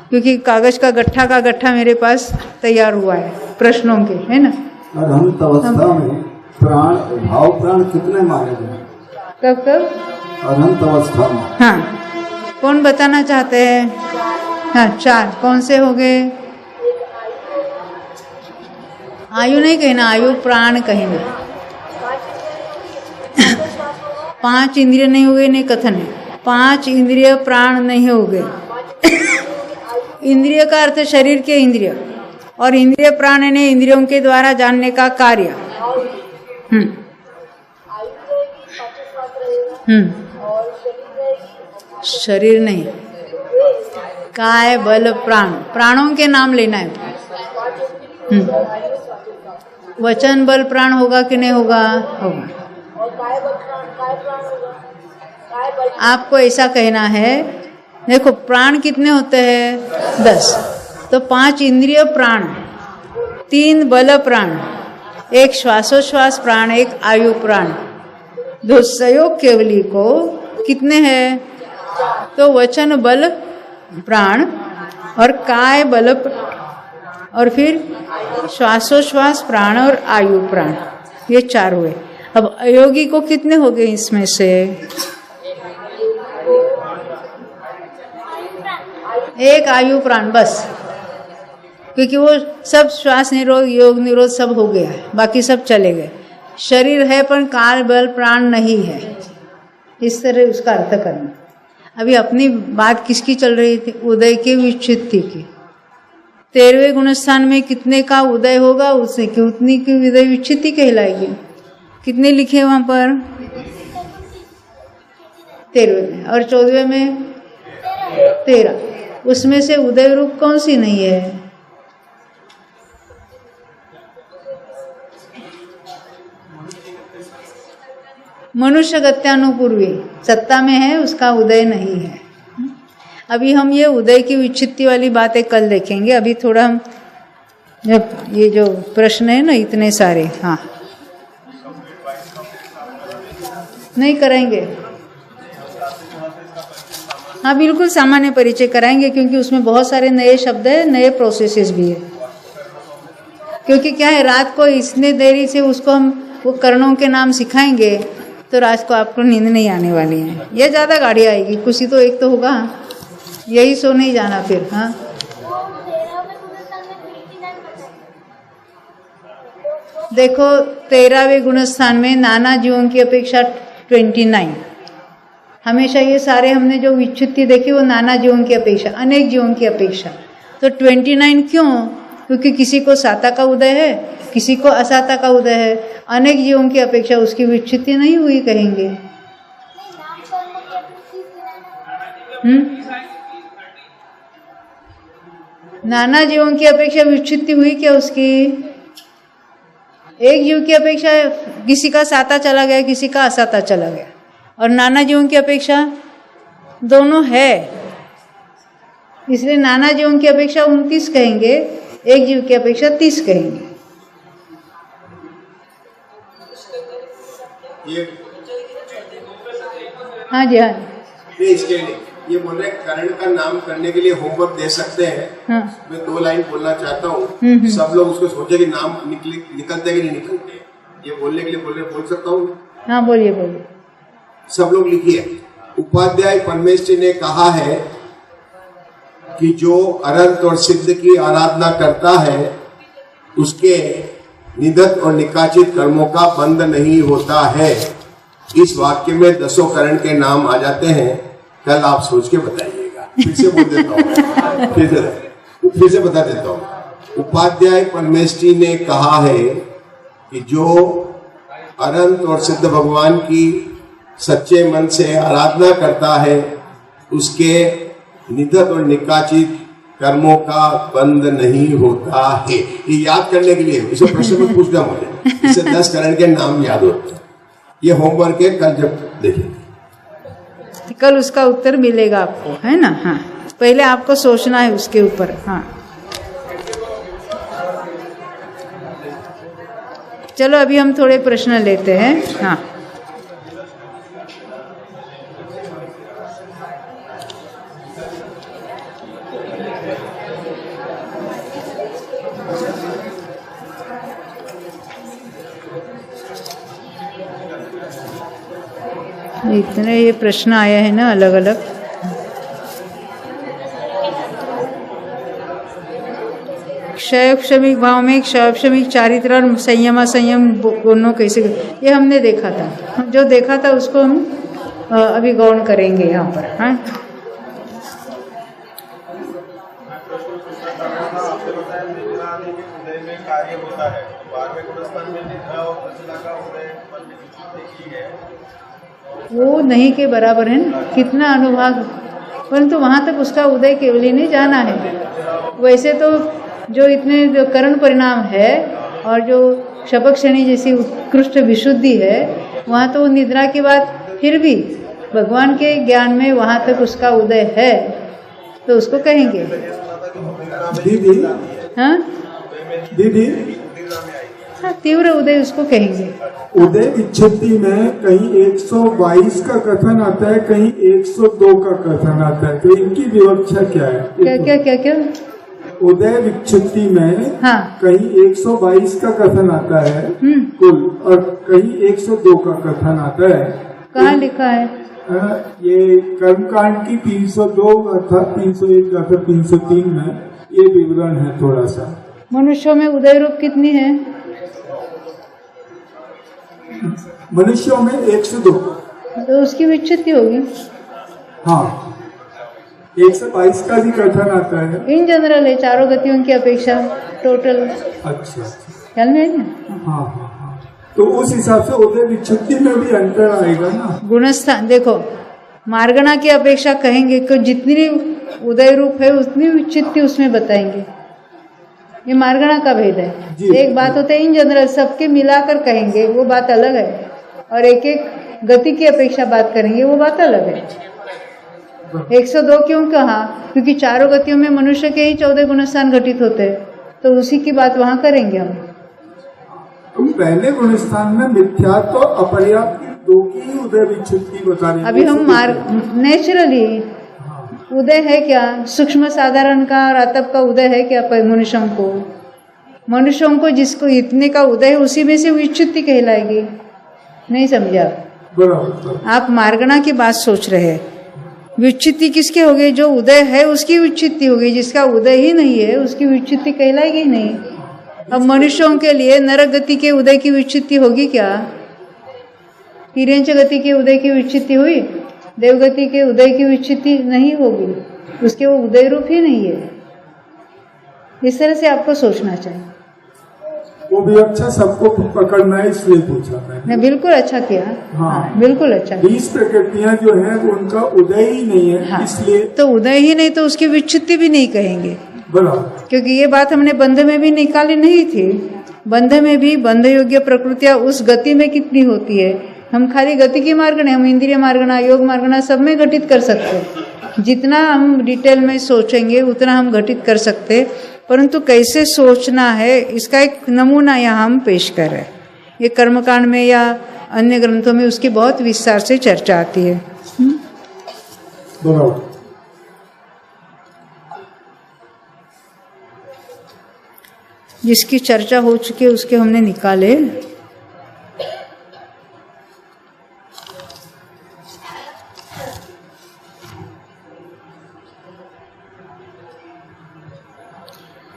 क्योंकि कागज का गट्ठा मेरे पास तैयार हुआ है प्रश्नों के, है ना। अनंत अवस्था में प्राण, भाव प्राण कितने माने गए? कब अनंत अवस्था में? हाँ, कौन बताना चाहते हैं? हाँ 4 कौन से हो गए? आयु नहीं कहना, आयु प्राण कहना। 5 इंद्रिय नहीं हो गए, नहीं कथन है। 5 इंद्रिय प्राण नहीं हो गए। इंद्रिय का अर्थ शरीर के इंद्रिय, और इंद्रिय प्राण ने इंद्रियों के द्वारा जानने का कार्य। शरीर नहीं, काय बल प्राण, प्राणों के नाम लेना है। वचन बल प्राण होगा कि नहीं होगा? होगा। आपको ऐसा कहना है, देखो प्राण कितने होते हैं? 10। तो 5 इंद्रिय प्राण, 3 बल प्राण, 1 श्वासोश्वास प्राण, 1 आयु प्राण। दो संयोग केवली को कितने हैं? तो वचन बल प्राण और काय बल और फिर श्वासोश्वास प्राण और आयु प्राण, ये 4 हुए। अब अयोगी को कितने हो गए इसमें से? 1 आयु प्राण बस, क्योंकि वो सब श्वास निरोध, योग निरोध सब हो गया है, बाकी सब चले गए। शरीर है पर काल बल प्राण नहीं है, इस तरह उसका अर्थ करना। अभी अपनी बात किसकी चल रही थी? उदय के विच्छित्ति की। 13वें गुणस्थान में कितने का उदय होगा, उससे कि उतनी की उदय विच्छित्ति कहलाएगी। कितने लिखे वहां पर? 13वें में, और 14वें में 13। उसमें से उदय रूप कौन सी नहीं है? मनुष्य गत्यानुपूर्वी सत्ता में है, उसका उदय नहीं है। अभी हम ये उदय की विच्छित्ति वाली बातें कल देखेंगे। अभी थोड़ा हम ये जो प्रश्न है ना इतने सारे, हाँ नहीं कराएंगे। हाँ बिल्कुल सामान्य परिचय कराएंगे, क्योंकि उसमें बहुत सारे नए शब्द है, नए प्रोसेसेस भी है। क्योंकि क्या है, रात को इतने देरी से उसको हम वो कर्णों के नाम सिखाएंगे तो रात को आपको नींद नहीं आने वाली है। ये ज़्यादा गाड़ी आएगी, कुछ ही तो एक तो होगा, यही सो नहीं जाना फिर। हाँ देखो 13वें गुणस्थान में नाना जीवों की अपेक्षा 29। हमेशा ये सारे हमने जो विच्छित्ति देखी वो नाना जीवों की अपेक्षा, अनेक जीवों की अपेक्षा। तो 29 क्यों? क्योंकि किसी को साता का उदय है, किसी को असाता का उदय है। अनेक जीवों की अपेक्षा उसकी विच्छित्ति नहीं हुई कहेंगे। नाना जीवों की अपेक्षा विच्छित्ति हुई क्या उसकी? एक जीव की अपेक्षा किसी का साता चला गया, किसी का असाता चला गया, और नाना जीवों की अपेक्षा दोनों है। इसलिए नाना जीवों की अपेक्षा 29 कहेंगे, एक जीव की अपेक्षा 30 कहेंगे। हाँ जी, हाँ जी। इसके लिए ये बोल रहे करण का नाम करने के लिए होमवर्क दे सकते हैं। हाँ। मैं 2 लाइन बोलना चाहता हूँ, सब लोग उसको सोचे कि नाम निकलते कि नहीं निकलते। ये बोलने के लिए बोल सकता हूँ? हाँ बोलिए बोलिए। सब लोग लिखिए। उपाध्याय परमेश्वरी ने कहा है कि जो अनंत और सिद्ध की आराधना करता है उसके निधत और निकाचित कर्मों का बंध नहीं होता है। इस वाक्य में 10 करण के नाम आ जाते हैं। कल आप सोच के बताइएगा। फिर से बोल देता हूँ, फिर से बता देता हूँ। उपाध्याय परमेश्वरी ने कहा है कि जो अनंत और सिद्ध भगवान की सच्चे मन से आराधना करता है उसके निधत और निकाचित कर्मों का बंध नहीं होता है। ये याद करने के लिए इसे प्रश्न में पूछना मुझे, इससे 10 करण के नाम याद होते हैं। ये होमवर्क है, कल जब देखेंगे कल उसका उत्तर मिलेगा आपको, है ना। हाँ, पहले आपको सोचना है उसके ऊपर। हाँ, चलो अभी हम थोड़े प्रश्न लेते हैं। हाँ, इतने ये प्रश्न आए हैं ना अलग अलग। क्षयक्षमिक भाव में क्षयक्षमिक चारित्र और संयम दोनों कैसे, ये हमने देखा था। जो देखा था उसको हम अभी गौण करेंगे यहाँ पर। हाँ, कार्य होता है, बारहवें गुणस्थान में निद्रा और प्रचला का उदय मन में देखी है, वो नहीं के बराबर है ना, कितना अनुभाग, परंतु वहां तक उसका उदय केवल ही नहीं जाना है। वैसे तो जो इतने जो करण परिणाम है और जो शपक श्रेणी जैसी उत्कृष्ट विशुद्धि है, वहाँ तो निद्रा के बाद फिर भी भगवान के ज्ञान में वहाँ तक उसका उदय है, तो उसको कहेंगे। दीदी, हाँ दीदी, हाँ, तीव्र उदय उसको कहेंगे। उदय विच्छेदी में कहीं 122 का कथन आता है, कहीं 102 का कथन आता है, तो इनकी विवक्षा क्या है? क्या उदय विच्छेदी में हाँ, कहीं 122 का कथन आता है कुल, और कहीं 102 का कथन आता है। कहाँ लिखा है? ये कर्मकांड की 302 अर्थात 301 अर्थात 303 में ये विवरण है थोड़ा सा। मनुष्यों में उदय रूप कितनी है? मनुष्यों में 102, तो उसकी विच्छेदी होगी। हाँ, 122 का भी कथन आता है। इन जनरल है, चारों गतियों की अपेक्षा टोटल। अच्छा, ख्याल में है ना? हाँ हाँ हाँ, तो उस हिसाब से उदय विच्छेदी में भी अंतर आएगा ना। गुणस्थान देखो, मार्गणा की अपेक्षा कहेंगे कि जितनी उदय रूप है उतनी विच्छेदी उसमें बताएंगे। ये मार्गणा का भेद है। एक बात होता है इन जनरल सबके मिलाकर कहेंगे, वो बात अलग है, और एक एक गति की अपेक्षा बात करेंगे, वो बात अलग है। 102 क्यों कहा? क्योंकि चारों गतियों में मनुष्य के ही 14 गुणस्थान घटित होते हैं, तो उसी की बात वहां करेंगे हम। तुम पहले गुणस्थान में मिथ्यात्व और अपर्याप्त 2 की उदय विच्छेदी बता रहे हैं। अभी हम नेचुरली उदय है क्या? सूक्ष्म साधारण का और आतप का उदय है क्या? मनुष्यों को जिसको इतने का उदय है उसी में से विच्छेदी कहलाएगी। नहीं समझा? बराबर। आप मार्गणा की बात सोच रहे हैं। विच्छेदी किसके हो गई? जो उदय है उसकी विच्छेदी हो गई, जिसका उदय ही नहीं है उसकी विच्छेदी कहलाएगी ही नहीं। अब मनुष्यों के लिए नरक गति के उदय की विच्छेदी होगी क्या? तिर्यंच गति के उदय की विच्छेदी हुई? देवगति के उदय की विच्छेदी नहीं होगी, उसके वो उदय रूप ही नहीं है। इस तरह से आपको सोचना चाहिए। वो भी अच्छा सबको पकड़ना है, इसलिए पूछा मैंने। बिल्कुल अच्छा किया। हाँ, बिल्कुल अच्छा। 20 प्रकृतियां जो हैं उनका उदय ही नहीं है। हाँ, इसलिए तो उदय ही नहीं तो उसकी विच्छेदी भी नहीं कहेंगे। बराबर। क्योंकि ये बात हमने बंध में भी निकाली नहीं थी। बंध में भी बंध योग्य प्रकृतियां उस गति में कितनी होती है। हम खाली गति की मार्गणा, हम इंद्रिय मार्गणा, योग मार्गणा सब में घटित कर सकते हैं। जितना हम डिटेल में सोचेंगे उतना हम घटित कर सकते हैं, परंतु कैसे सोचना है इसका एक नमूना यहाँ हम पेश कर रहे हैं। ये कर्मकांड में या अन्य ग्रंथों में उसकी बहुत विस्तार से चर्चा आती है। बराबर। जिसकी चर्चा हो चुकी है उसके हमने निकाले।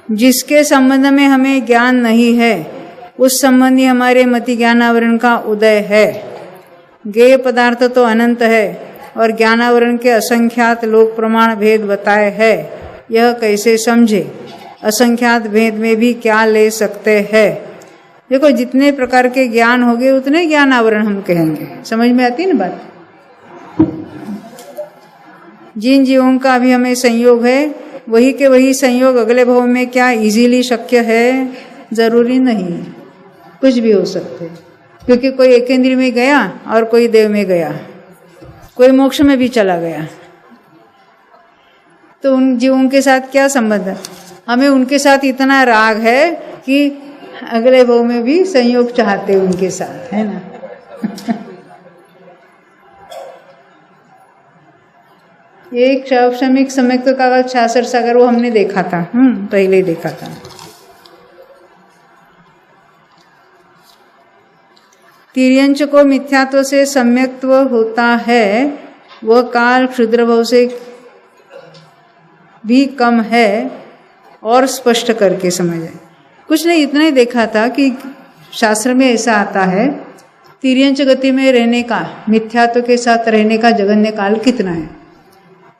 जिसके संबंध में हमें ज्ञान नहीं है उस संबंधी हमारे मति ज्ञानावरण का उदय है। ज्ञेय पदार्थ तो अनंत है और ज्ञानावरण के असंख्यात लोक प्रमाण भेद बताए है, यह कैसे समझे? असंख्यात भेद में भी क्या ले सकते हैं? देखो, जितने प्रकार के ज्ञान होंगे उतने ज्ञान आवरण हम कहेंगे। समझ में आती है ना बात? जिन जीवों का भी हमें संयोग है वही के वही संयोग अगले भव में क्या इजीली शक्य है? जरूरी नहीं, कुछ भी हो सकते, क्योंकि कोई एक इंद्रिय में गया और कोई देव में गया, कोई मोक्ष में भी चला गया। तो उन जीवों के साथ क्या संबंध है? हमें उनके साथ इतना राग है कि अगले भव में भी संयोग चाहते हैं उनके साथ, है ना? एक शैक्षणिक समय का कागज छाछर सागर, वो हमने देखा था, पहले ही देखा था। तिर्यंच को मिथ्यात्व से सम्यक्त्व होता है, वह काल क्षुद्र भव से भी कम है, और स्पष्ट करके समझे। कुछ नहीं, इतना ही देखा था कि शास्त्र में ऐसा आता है, तिर्यंच गति में रहने का, मिथ्यात्व के साथ रहने का जगन्य काल कितना है।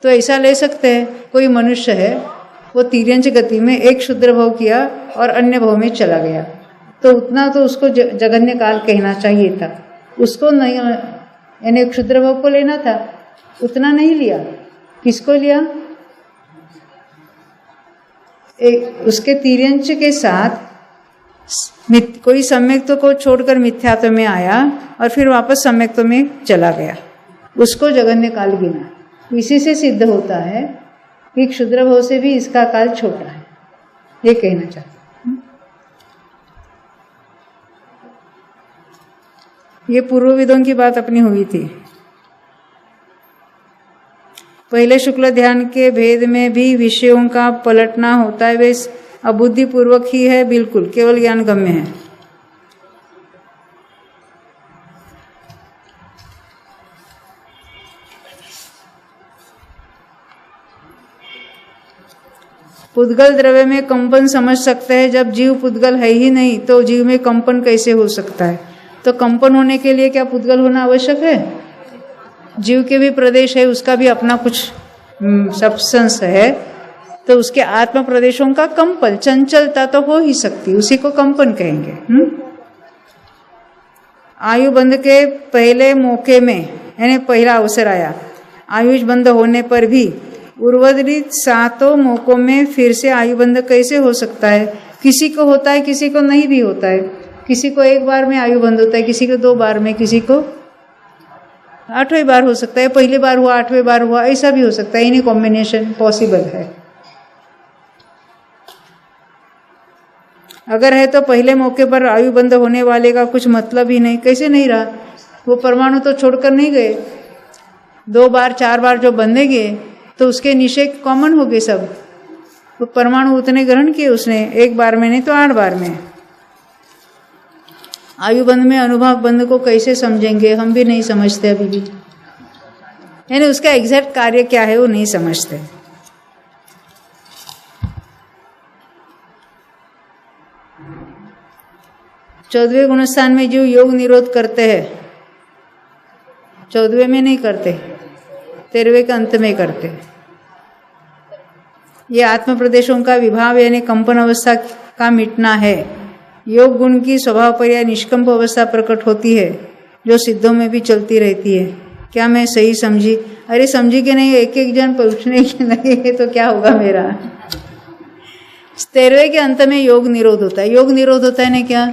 तो ऐसा ले सकते हैं, कोई मनुष्य है, वो तिर्यंच गति में एक क्षुद्र भव किया और अन्य भव में चला गया, तो उतना तो उसको जगन्य काल कहना चाहिए था। उसको नहीं, यानी क्षुद्र भव को लेना था, उतना नहीं लिया। किसको लिया? उसके तिर्यंच के साथ कोई सम्यक्त्व को छोड़कर मिथ्यात्व में आया और फिर वापस सम्यक्त्व में चला गया, उसको जगन्य काल गिना। इसी से सिद्ध होता है कि क्षुद्र भव से भी इसका काल छोटा है, ये कहना चाहता हूं। ये पूर्वविदों की बात अपनी हुई थी। पहले शुक्ल ध्यान के भेद में भी विषयों का पलटना होता है, वे अबुद्धिपूर्वक ही है, बिल्कुल केवल ज्ञान गम्य है। पुद्गल द्रव्य में कंपन समझ सकते हैं, जब जीव पुद्गल है ही नहीं तो जीव में कंपन कैसे हो सकता है? तो कंपन होने के लिए क्या पुद्गल होना आवश्यक है? जीव के भी प्रदेश है, उसका भी अपना कुछ सब्सटेंस है, तो उसके आत्म प्रदेशों का कंपन, चंचलता तो हो ही सकती, उसी को कंपन कहेंगे। आयु बंध के पहले मौके में, यानी पहला अवसर आया, आयुष बंध होने पर भी उर्वरित 7 मौकों में फिर से आयुबंध कैसे हो सकता है? किसी को होता है, किसी को नहीं भी होता है। किसी को एक बार में आयुबंध होता है, किसी को 2 बार में, किसी को 8वें बार हो सकता है, पहली बार हुआ 8वें बार हुआ, ऐसा भी हो सकता है। इन्हीं कॉम्बिनेशन पॉसिबल है। अगर है तो पहले मौके पर आयुबंध होने वाले का कुछ मतलब ही नहीं। कैसे नहीं रहा? वो परमाणु तो छोड़कर नहीं गए, 2 बार 4 बार जो बंधेंगे तो उसके निषेध कॉमन हो गए सब। वो परमाणु उतने ग्रहण किए उसने, 1 बार में नहीं तो 8 बार में। आयुबंध में अनुभव बंध को कैसे समझेंगे? हम भी नहीं समझते अभी भी, यानी उसका एग्जैक्ट कार्य क्या है वो नहीं समझते। चौदहवें गुणस्थान में जो योग निरोध करते हैं, 14वें में नहीं करते, 13वें के अंत में करते। ये आत्म प्रदेशों का विभाव यानी कंपन अवस्था का मिटना है। योग गुण की स्वभाव पर या निष्कंप अवस्था प्रकट होती है, जो सिद्धों में भी चलती रहती है। क्या मैं सही समझी? अरे समझी कि नहीं, एक एक जन पूछने के नहीं तो क्या होगा मेरा। 13वें के अंत में योग निरोध होता है। योग निरोध होता है ना क्या?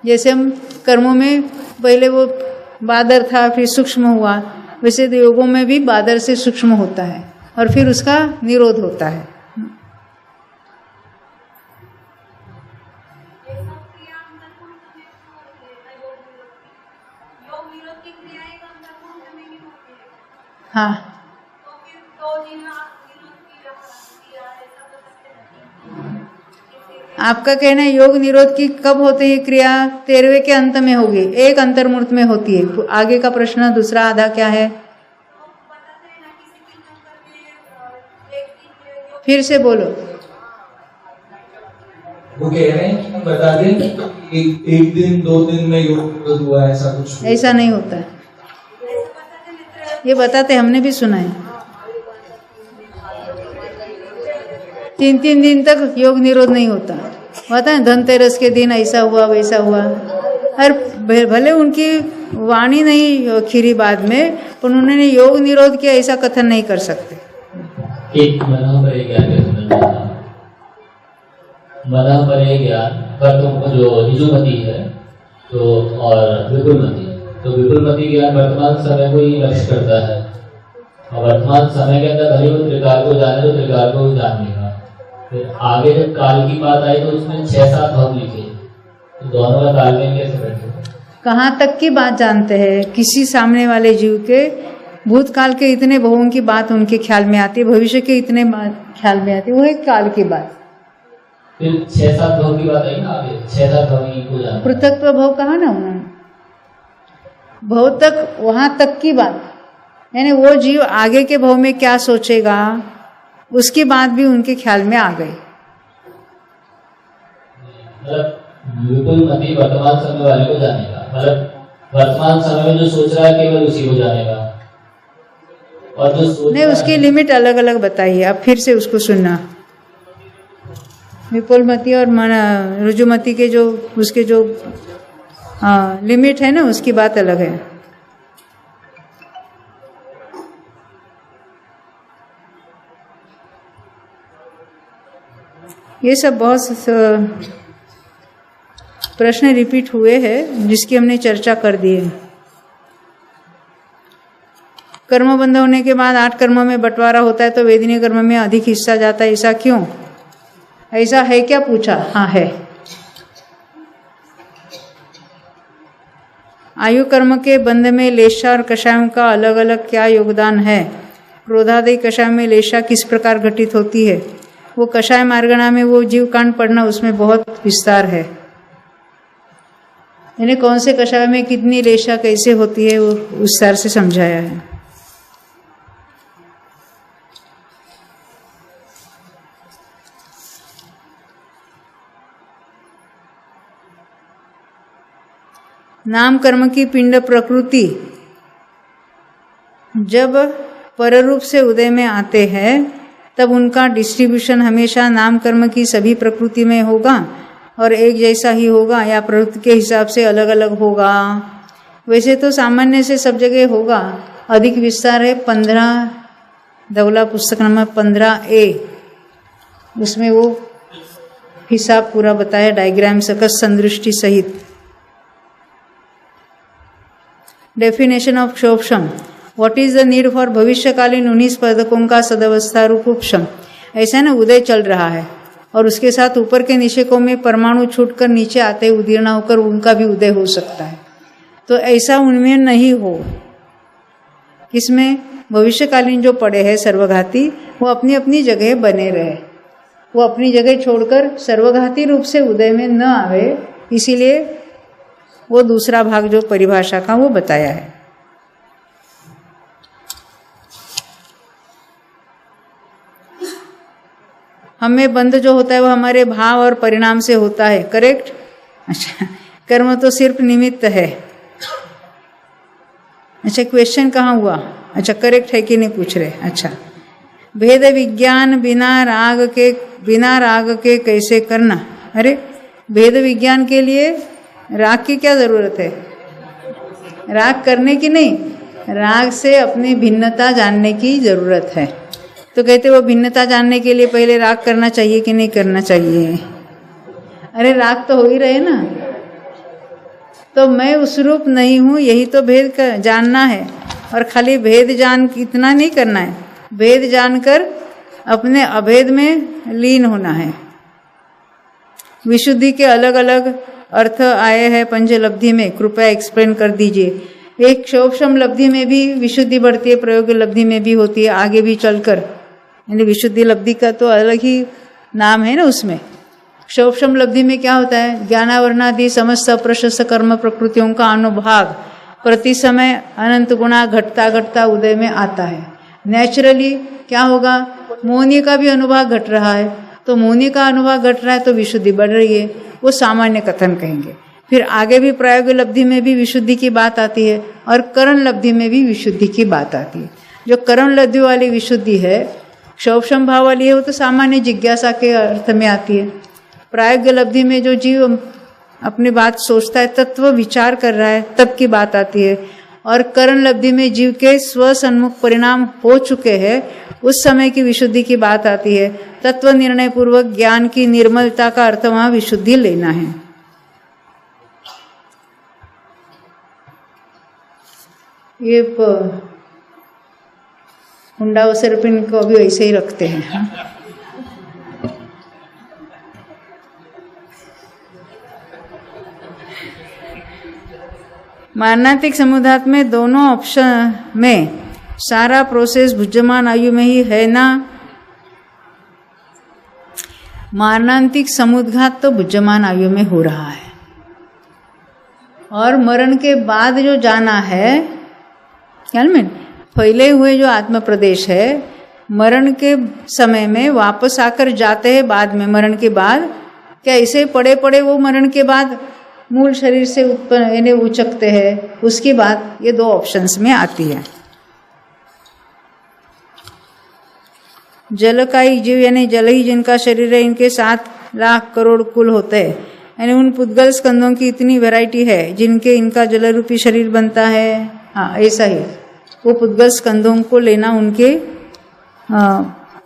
जैसे हम कर्मों में पहले वो बादर था, फिर सूक्ष्म हुआ, वैसे तो योगों में भी बादर से सूक्ष्म होता है और फिर उसका निरोध होता है। हाँ, आपका कहना है योग निरोध की कब होती है क्रिया? 13वें के अंत में होगी, एक अंतर्मूर्त में होती है। आगे का प्रश्न दूसरा आधा क्या है? फिर से बोलो। वो कह रहे हैं कि हम बता दें कि एक दिन 2 दिन में योग हुआ, ऐसा कुछ ऐसा नहीं होता है। ये बताते, हमने भी सुना है। 3-3 दिन तक योग निरोध नहीं होता। पता है, धनतेरस के दिन ऐसा हुआ वैसा हुआ। और भले उनकी वाणी नहीं खीरी बाद में, पर उन्होंने योग निरोध किया ऐसा कथन नहीं कर सकते। एक मना परे ज्ञान पर तो जो निजुमति है तो और विपुलमति, तो विपुलमति ज्ञान वर्तमान समय को ही लक्ष्य करता है, और वर्तमान समय के अंदर भले वो त्रिकाल को जाने तो त्रिकाल को जान लेगा। फिर आगे जब काल की बात आई तो उसमें 6-7 भाव लिखे, तो दोनों का तालमेल कैसे बैठे? कहाँ तक की बात जानते हैं? किसी सामने वाले जीव के भूतकाल के इतने भवों की बात उनके ख्याल में आती है, भविष्य के इतने ख्याल में आती है, वो एक काल की बात। फिर 6-7 भाव की बात आई ना, आगे 6-7 भाव को जाना। पृथक्त्व भाव कहा ना उन्होंने, भव तक, वहां तक की बात, यानी वो जीव आगे के भव में क्या सोचेगा उसकी बात भी उनके ख्याल में आ गई। मतलब विपुलमति वर्तमान समय वाले को जानेगा, मतलब वर्तमान समय में जो सोच रहा है केवल उसी को जानेगा, और जो सोच नहीं, उसकी लिमिट अलग अलग बताइए। अब फिर से उसको सुनना। विपुलमति और रुजुमति के जो उसके जो लिमिट है ना, उसकी बात अलग है। ये सब बहुत प्रश्न रिपीट हुए हैं जिसकी हमने चर्चा कर दी है। कर्म बंध होने के बाद 8 कर्मों में बंटवारा होता है तो वेदनीय कर्म में अधिक हिस्सा जाता है, ऐसा क्यों? ऐसा है क्या पूछा? हाँ है। आयु कर्म के बंध में लेशा और कषायों का अलग अलग क्या योगदान है? क्रोधादि कषाय में लेशा किस प्रकार घटित होती है? वो कषाय मार्गणा में वो जीव कांड पढ़ना, उसमें बहुत विस्तार है। यानी कौन से कषाय में कितनी लेशा कैसे होती है वो विस्तार से समझाया है। नाम कर्म की पिंड प्रकृति जब पररूप से उदय में आते हैं तब उनका डिस्ट्रीब्यूशन हमेशा नाम कर्म की सभी प्रकृति में होगा और एक जैसा ही होगा, या प्रकृति के हिसाब से अलग अलग होगा? वैसे तो सामान्य से सब जगह होगा, अधिक विस्तार है 15 धवला पुस्तक नंबर 15A, उसमें वो हिसाब पूरा बताया, डायग्राम सकस संदृष्टि सहित। डेफिनेशन ऑफ क्षोभम, what is the need for भविष्यकालीन 19 पदकों का सदवस्था रूप उपशम। ऐसा ना, उदय चल रहा है और उसके साथ ऊपर के निषेकों में परमाणु छूटकर नीचे आते उदीर्ण होकर उनका भी उदय हो सकता है, तो ऐसा उनमें नहीं हो। इसमें भविष्यकालीन जो पड़े हैं सर्वघाती, वो अपनी अपनी जगह बने रहे, वो अपनी जगह छोड़कर सर्वघाती रूप से उदय में न आवे, इसीलिए वो दूसरा भाग जो परिभाषा का वो बताया है। हमें बंध जो होता है वो हमारे भाव और परिणाम से होता है, करेक्ट? अच्छा, कर्म तो सिर्फ निमित्त है। अच्छा, क्वेश्चन कहाँ हुआ? अच्छा, करेक्ट है कि नहीं पूछ रहे? अच्छा, भेद विज्ञान बिना राग के कैसे करना? अरे, भेद विज्ञान के लिए राग की क्या जरूरत है? राग करने की नहीं, राग से अपनी भिन्नता जानने की जरूरत है। तो कहते वो भिन्नता जानने के लिए पहले राग करना चाहिए कि नहीं करना चाहिए? अरे, राग तो हो ही रहे ना, तो मैं उस रूप नहीं हूँ, यही तो भेद जानना है। और खाली भेद जान इतना नहीं करना है, भेद जानकर अपने अभेद में लीन होना है। विशुद्धि के अलग अलग अर्थ आए हैं पंचलब्धि में, कृपया एक्सप्लेन कर दीजिए। एक क्षोभम लब्धि में भी विशुद्धि बढ़ती है, प्रयोग लब्धि में भी होती है, आगे भी चलकर, यानी विशुद्धि लब्धि का तो अलग ही नाम है ना उसमें। क्षोभम लब्धि में क्या होता है? ज्ञानावरणादि समस्त अप्रशस्त कर्म प्रकृतियों का अनुभाग प्रति समय अनंत गुणा घटता घटता उदय में आता है। नेचुरली क्या होगा? मोहनी का भी अनुभाग घट रहा है, तो तो मौनी का अनुभव घट रहा है तो विशुद्धि बढ़ रही है, वो सामान्य कथन कहेंगे। फिर आगे भी प्रायोग लब्धि में भी विशुद्धि की बात आती है और करण लब्धि में भी विशुद्धि की बात आती है। जो करण लब्धि वाली विशुद्धि है, क्षोभशम भाव वाली है, वो तो सामान्य जिज्ञासा के अर्थ में आती है। प्रायोग लब्धि में जो जीव अपनी बात सोचता है, तत्व विचार कर रहा है, तब की बात आती है। और करण लब्धि में जीव के स्व सन्मुख परिणाम हो चुके हैं, उस समय की विशुद्धि की बात आती है। तत्व निर्णय पूर्वक ज्ञान की निर्मलता का अर्थ वहां विशुद्धि लेना है। ये हुंडा सर्पिन को भी वैसे ही रखते हैं। मारणांतिक समुदाय में दोनों ऑप्शन में सारा प्रोसेस भुज्यमान आयु में ही है ना? मारणांतिक समुद्घात तो भुज्यमान आयु में हो रहा है, और मरण के बाद जो जाना है, ख्याल में फैले हुए जो आत्म प्रदेश है, मरण के समय में वापस आकर जाते हैं बाद में, मरण के बाद क्या ऐसे पड़े पड़े वो मरण के बाद मूल शरीर से उत्पन्न यानी उचकते हैं? उसकी बात ये दो ऑप्शंस में आती है। जलकाई जीव यानी जल ही जिनका शरीर है, इनके 7 लाख करोड़ कुल होते हैं, यानी उन पुद्गल स्कंदों की इतनी वैरायटी है जिनके इनका जल रूपी शरीर बनता है। हाँ, ऐसा ही वो पुद्गल स्कंदों को लेना, उनके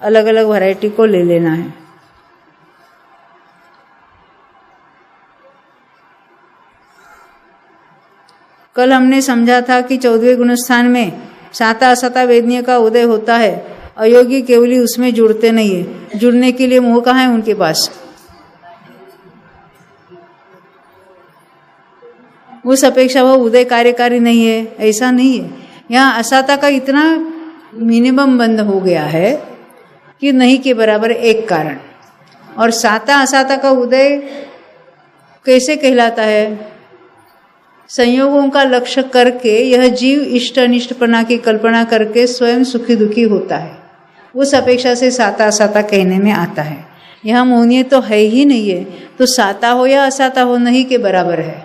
अलग अलग वैरायटी को ले लेना है। कल हमने समझा था कि 14वें गुणस्थान में साता असता वेदनीय का उदय होता है, अयोगी केवली उसमें जुड़ते नहीं है। जुड़ने के लिए मोह कहाँ है उनके पास? उस अपेक्षा वह उदय कार्यकारी नहीं है, ऐसा नहीं है। यहाँ असाता का इतना मिनिमम बंद हो गया है कि नहीं के बराबर एक कारण। और साता असाता का उदय कैसे कहलाता है? संयोगों का लक्ष्य करके यह जीव इष्ट अनिष्टपना की कल्पना करके स्वयं सुखी दुखी होता है, उस अपेक्षा से साता असाता कहने में आता है। यहाँ मोहनीय तो है ही नहीं है, तो साता हो या असाता हो नहीं के बराबर है।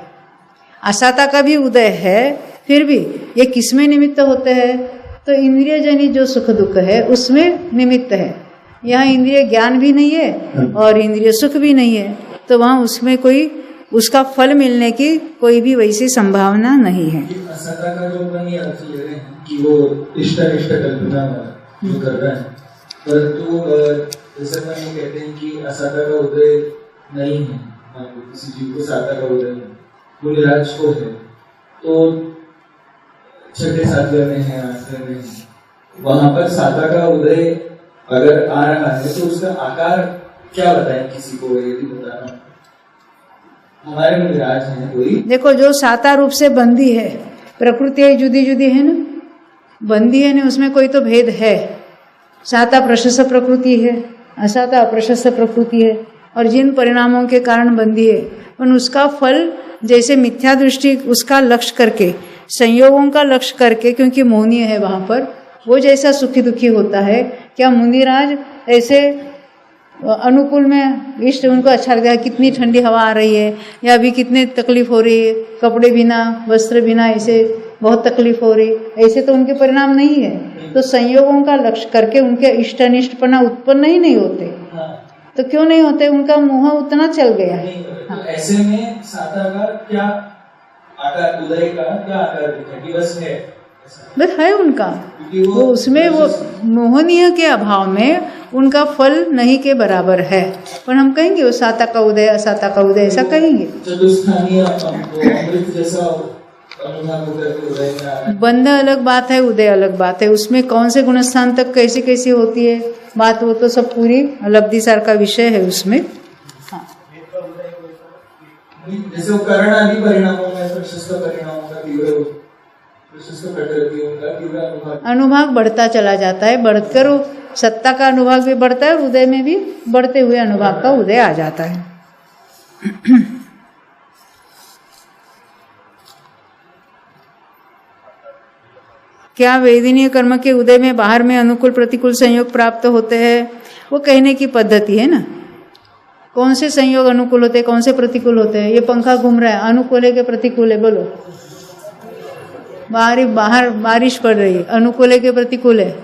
असाता का भी उदय है, फिर भी ये किसमें निमित्त होते हैं? तो इंद्रिय जनित जो सुख दुख है उसमें निमित्त है। यहाँ इंद्रिय ज्ञान भी नहीं है और इंद्रिय सुख भी नहीं है, तो वहाँ उसमें कोई उसका फल मिलने की कोई भी वैसी संभावना नहीं है। असता का जो अपन ये अर्थ ले रहे हैं कि वो इष्ट अनिष्ट कल्पना जो कर रहा है, परंतु जैसे अपन ये कहते हैं कि असता का उदय नहीं है, किसी जीव को साता का उदय नहीं, वो निराज को है, तो 6ठे 7वें में है, 8वें में है, वहां पर साता का उदय अगर आ रहा है तो उसका आकार क्या बताएं किसी को, यदि बताना हमारे में विराज है कोई। देखो, जो साता रूप से बंदी है, प्रकृति जुदी जुदी है ना, बंदी है ना, उसमें कोई तो भेद है। साता प्रशस्त प्रकृति है, असाता अप्रशस्त प्रकृति है, और जिन परिणामों के कारण बंदी है, उन उसका फल जैसे मिथ्या दृष्टि उसका लक्ष्य करके, संयोगों का लक्ष्य करके, क्योंकि मोहनीय है वहां पर, वो जैसा सुखी दुखी होता है। क्या मुनिराज ऐसे अनुकूल में इष्ट उनको अच्छा लगता है, कितनी ठंडी हवा आ रही है, या अभी कितनी तकलीफ हो रही है, कपड़े बिना वस्त्र बिना ऐसे बहुत तकलीफ हो रही, ऐसे तो उनके परिणाम नहीं है। तो संयोगों का लक्ष्य करके उनके इष्ट अनिष्टपना उत्पन्न ही नहीं होते। तो क्यों नहीं होते? उनका मोह उतना चल गया है। तो ऐसे में साता का क्या आकार, उदय का क्या आकार दिखा कि बस है उनका, वो उसमें वो मोहनीय के अभाव में उनका फल नहीं के बराबर है। पर हम कहेंगे वो साता का उदय असाता का उदय, ऐसा कहेंगे। बंध अलग बात है, उदय अलग बात है। उसमें कौन से गुणस्थान तक कैसी कैसी होती है बात, वो तो सब पूरी लब्धि सार का विषय है उसमें। हाँ, जैसे करण आदि परिणामों में प्रशस्त परिणामों का तीव्र अनुभाग बढ़ता चला जाता है, बढ़कर सत्ता का अनुभाग भी बढ़ता है और उदय में भी बढ़ते हुए अनुभाग का उदय आ जाता है। क्या वेदिनीय कर्म के उदय में बाहर में अनुकूल प्रतिकूल संयोग प्राप्त होते हैं? वो कहने की पद्धति है ना, कौन से संयोग अनुकूल होते हैं, कौन से प्रतिकूल होते हैं? ये पंखा घूम रहा है, अनुकूल है कि प्रतिकूल है? बोलो। बाहर बारिश पड़ रही है, अनुकूल है कि प्रतिकूल है?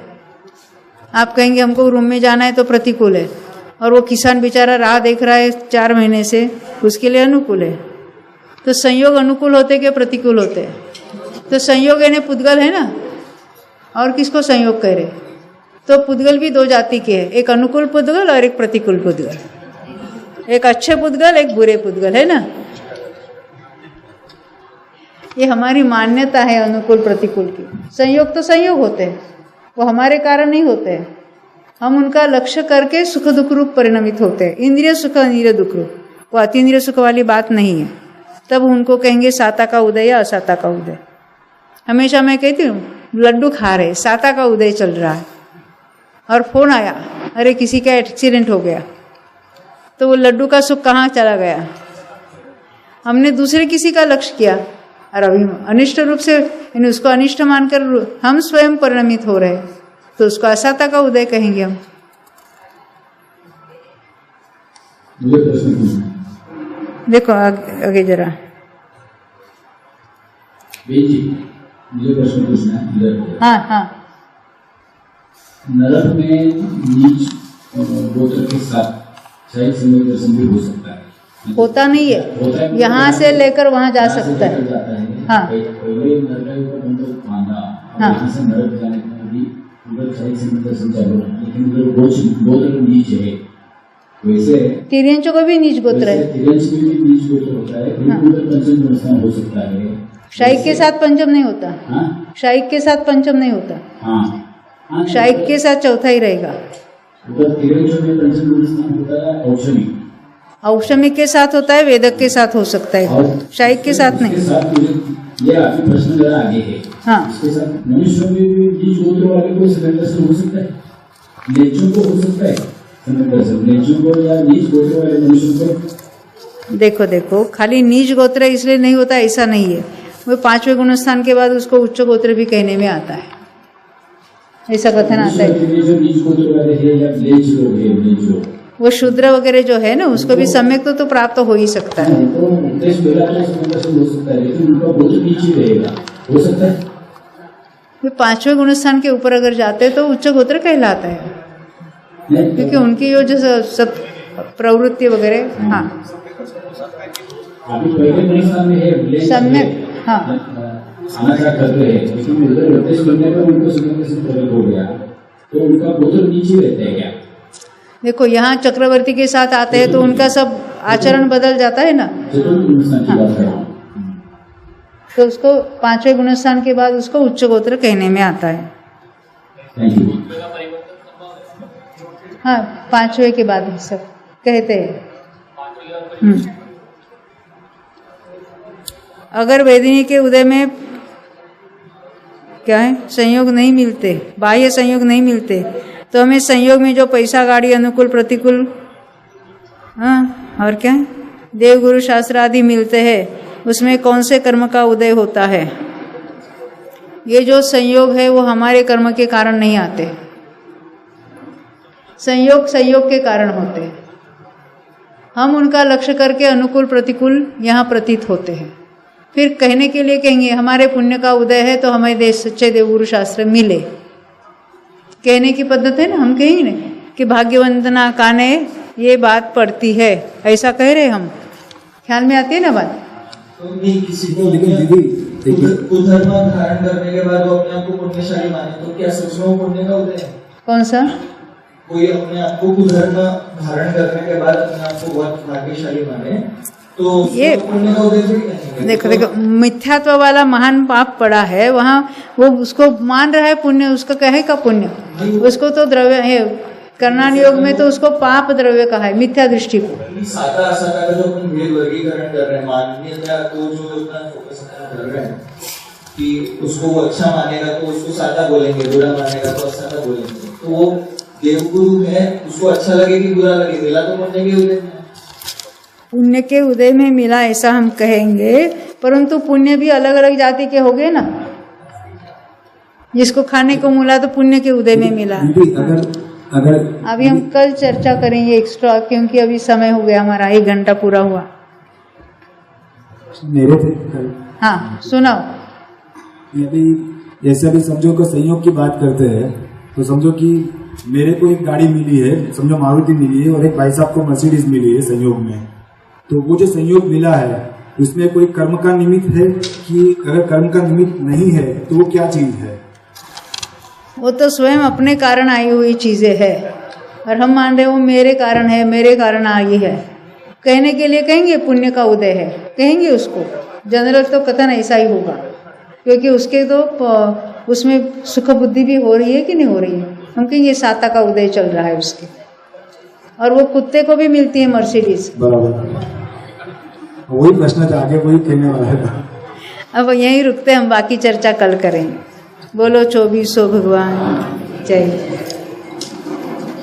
आप कहेंगे हमको रूम में जाना है तो प्रतिकूल है, और वो किसान बेचारा राह देख रहा है 4 महीने से, उसके लिए अनुकूल है। तो संयोग अनुकूल होते कि प्रतिकूल होते हैं? तो संयोग यानी पुद्गल है ना, और किसको संयोग कह रहे? तो पुद्गल भी 2 जाति के हैं, एक अनुकूल पुद्गल और एक प्रतिकूल पुद्गल। एक अच्छे पुद्गल, एक बुरे पुद्गल, है ना। ये हमारी मान्यता है अनुकूल प्रतिकूल की। संयोग तो संयोग होते हैं, वो हमारे कारण नहीं होते हैं, हम उनका लक्ष्य करके सुख दुख रूप परिणमित होते हैं। इंद्रिय सुख इंद्रिय दुख रूप, वो अतीन्द्रिय सुख वाली बात नहीं है। तब उनको कहेंगे साता का उदय या असाता का उदय। हमेशा मैं कहती हूँ लड्डू खा रहे, साता का उदय चल रहा है, और फोन आया, अरे किसी का एक्सीडेंट हो गया, तो वो लड्डू का सुख कहाँ चला गया? हमने दूसरे किसी का लक्ष्य किया, और अभी अनिष्ट रूप से यानी उसको अनिष्ट मानकर हम स्वयं परिणमित हो रहे, तो उसको असाता का उदय कहेंगे हम। देखो आगे जरा। मुझे प्रश्न पूछना है। हाँ हाँ। नरक में नीच गोत्र के साथ शायद संयोग दर्शन भी हो सकता है? होता नहीं है, यहाँ से लेकर वहाँ जा सकता है। हाँ हाँ। नरक जाने का भी उधर शायद संयोग दर्शन चालू है, लेकिन उधर गोत्र नीच है, वैसे तिर्यंचों को भी नीच गोत्र है। तिर्यंच में भी नीच गोत्र होता है, उधर पंचम दर्शन हो सकता है। शाइक के साथ पंचम नहीं होता। हाँ? शाइक के साथ पंचम नहीं होता। हाँ। शाइक के साथ चौथा ही रहेगा। उधर तिर्यंचों में पंचम दर्शन होता है औषधि, औषमिक के साथ होता है, वेदक के साथ हो सकता है, शाइक के साथ नहीं। ये आगे प्रश्न जरा आगे है। हाँ। इसके साथ मनुष्यों में भी नीच गोत्र वाले को संयोग दर्शन हो सकता है, नेचों को हो सकता है संयोग दर्शन, नेचों को या नीच गोत्र वाले मनुष्यों को। देखो खाली नीच गोत्र इसलिए नहीं होता ऐसा नहीं है, वो 5वें गुणस्थान के बाद उसको उच्च गोत्र भी कहने में आता है, ऐसा कथन आता है। जो नीच गोत्र वाले हैं या लेच लोग हैं, लेच लोग, वो शूद्र वगैरह जो है ना, उसको भी सम्यक तो प्राप्त हो ही सकता है। तो उद्देश्य मेरा तो संयोग दर्शन हो सकता है, लेकिन उनका गोत्र नीचे रहेगा, हो सकता है। 5वें गुणस्थान के ऊपर अगर जाते तो उच्च गोत्र कहलाता है, क्योंकि उनकी जो सब प्रवृत्ति वगैरह। हाँ अभी पहले गुणस्थान में है सम्यक। हाँ अनाचार कर रहे हैं, लेकिन उधर उद्देश्य बनने पर उनको संयोग दर्शन प्रकट हो गया, तो उनका गोत्र नीचे रहता है क्या? देखो यहाँ चक्रवर्ती के साथ आते हैं तो उनका सब आचरण बदल जाता है ना। हाँ। तो उसको 5वें गुणस्थान के बाद उसको उच्च गोत्र कहने में आता है। हाँ 5वें के बाद सब कहते हैं। अगर वेदिनी के उदय में क्या है, संयोग नहीं मिलते, बाह्य संयोग नहीं मिलते, तो हमें संयोग में जो पैसा गाड़ी अनुकूल प्रतिकूल, हाँ और क्या देव गुरु शास्त्र आदि मिलते हैं, उसमें कौन से कर्म का उदय होता है? ये जो संयोग है वो हमारे कर्म के कारण नहीं आते, संयोग के कारण होते हैं। हम उनका लक्ष्य करके अनुकूल प्रतिकूल यहाँ प्रतीत होते हैं, फिर कहने के लिए कहेंगे हमारे पुण्य का उदय है तो हमें सच्चे देवगुरु शास्त्र मिले, कहने की पद्धति है ना। हम कहेंगे ना कि भाग्यवंतना काने ये बात पड़ती है, ऐसा कह रहे हम, ख्याल में आती है ना बात। तो नहीं किसी को कुधर्म धारण करने के बाद वो अपने आप को पुण्यशाली माने, तो क्या सच में वो पुण्य का उदय है? कौन सा? कोई अपने आप को कुधर्म धारण करने के बाद अपने आप को बहुत भाग्यशाली माने, तो ये पुण्य का उदय भी नहीं। देखो मिथ्यात्व वाला महान पाप पड़ा है वहाँ, वो उसको मान रहा है पुण्य, उसका कहे का पुण्य, उसको तो द्रव्य है। कर्णान योग में तो उसको पाप द्रव्य कहा है, मिथ्या दृष्टि को। साता का जो अपन भेद वर्गीकरण कर रहे हैं, मान्यता को जो अपना फोकस कर रहे हैं कि उसको वो अच्छा मानेगा तो उसको साता बोलेंगे, बुरा मानेगा तो असाता बोलेंगे, तो वो देवगुरु में उसको अच्छा लगे कि बुरा लगे, मिला तो पुण्य के उदय में, पुण्य के उदय में मिला ऐसा हम कहेंगे, परंतु पुण्य भी अलग अलग जाति के हो गए ना। जिसको खाने को मिला तो पुण्य के उदय में मिला। अगर अभी हम कल चर्चा करेंगे एक्स्ट्रा, क्योंकि अभी समय हो गया हमारा, 1 घंटा पूरा हुआ। मेरे थे हाँ सुनाओ। यदि जैसे अभी समझो को संयोग की बात करते हैं, तो समझो कि मेरे को एक गाड़ी मिली है, समझो मारुति मिली है, और एक भाई साहब को मर्सिडीज मिली है संयोग में। तो वो जो संयोग मिला है उसमें कोई कर्म का निमित्त है कि अगर कर्म का निमित्त नहीं है तो वो क्या चीज है? वो तो स्वयं अपने कारण आई हुई चीजें है, और हम मान रहे वो मेरे कारण है, मेरे कारण आई है। कहने के लिए कहेंगे पुण्य का उदय है, कहेंगे उसको। जनरल तो कथन ऐसा ही होगा, क्योंकि उसके तो उसमें सुख बुद्धि भी हो रही है कि नहीं हो रही है। हम कहेंगे साता का उदय चल रहा है उसके, और वो कुत्ते को भी मिलती है मर्सिडीज। बराबर, वही प्रश्न था, आगे वही कहने वाला था। अब यहीं रुकते, हम बाकी चर्चा कल करेंगे। बोलो 2400 भगवान जय।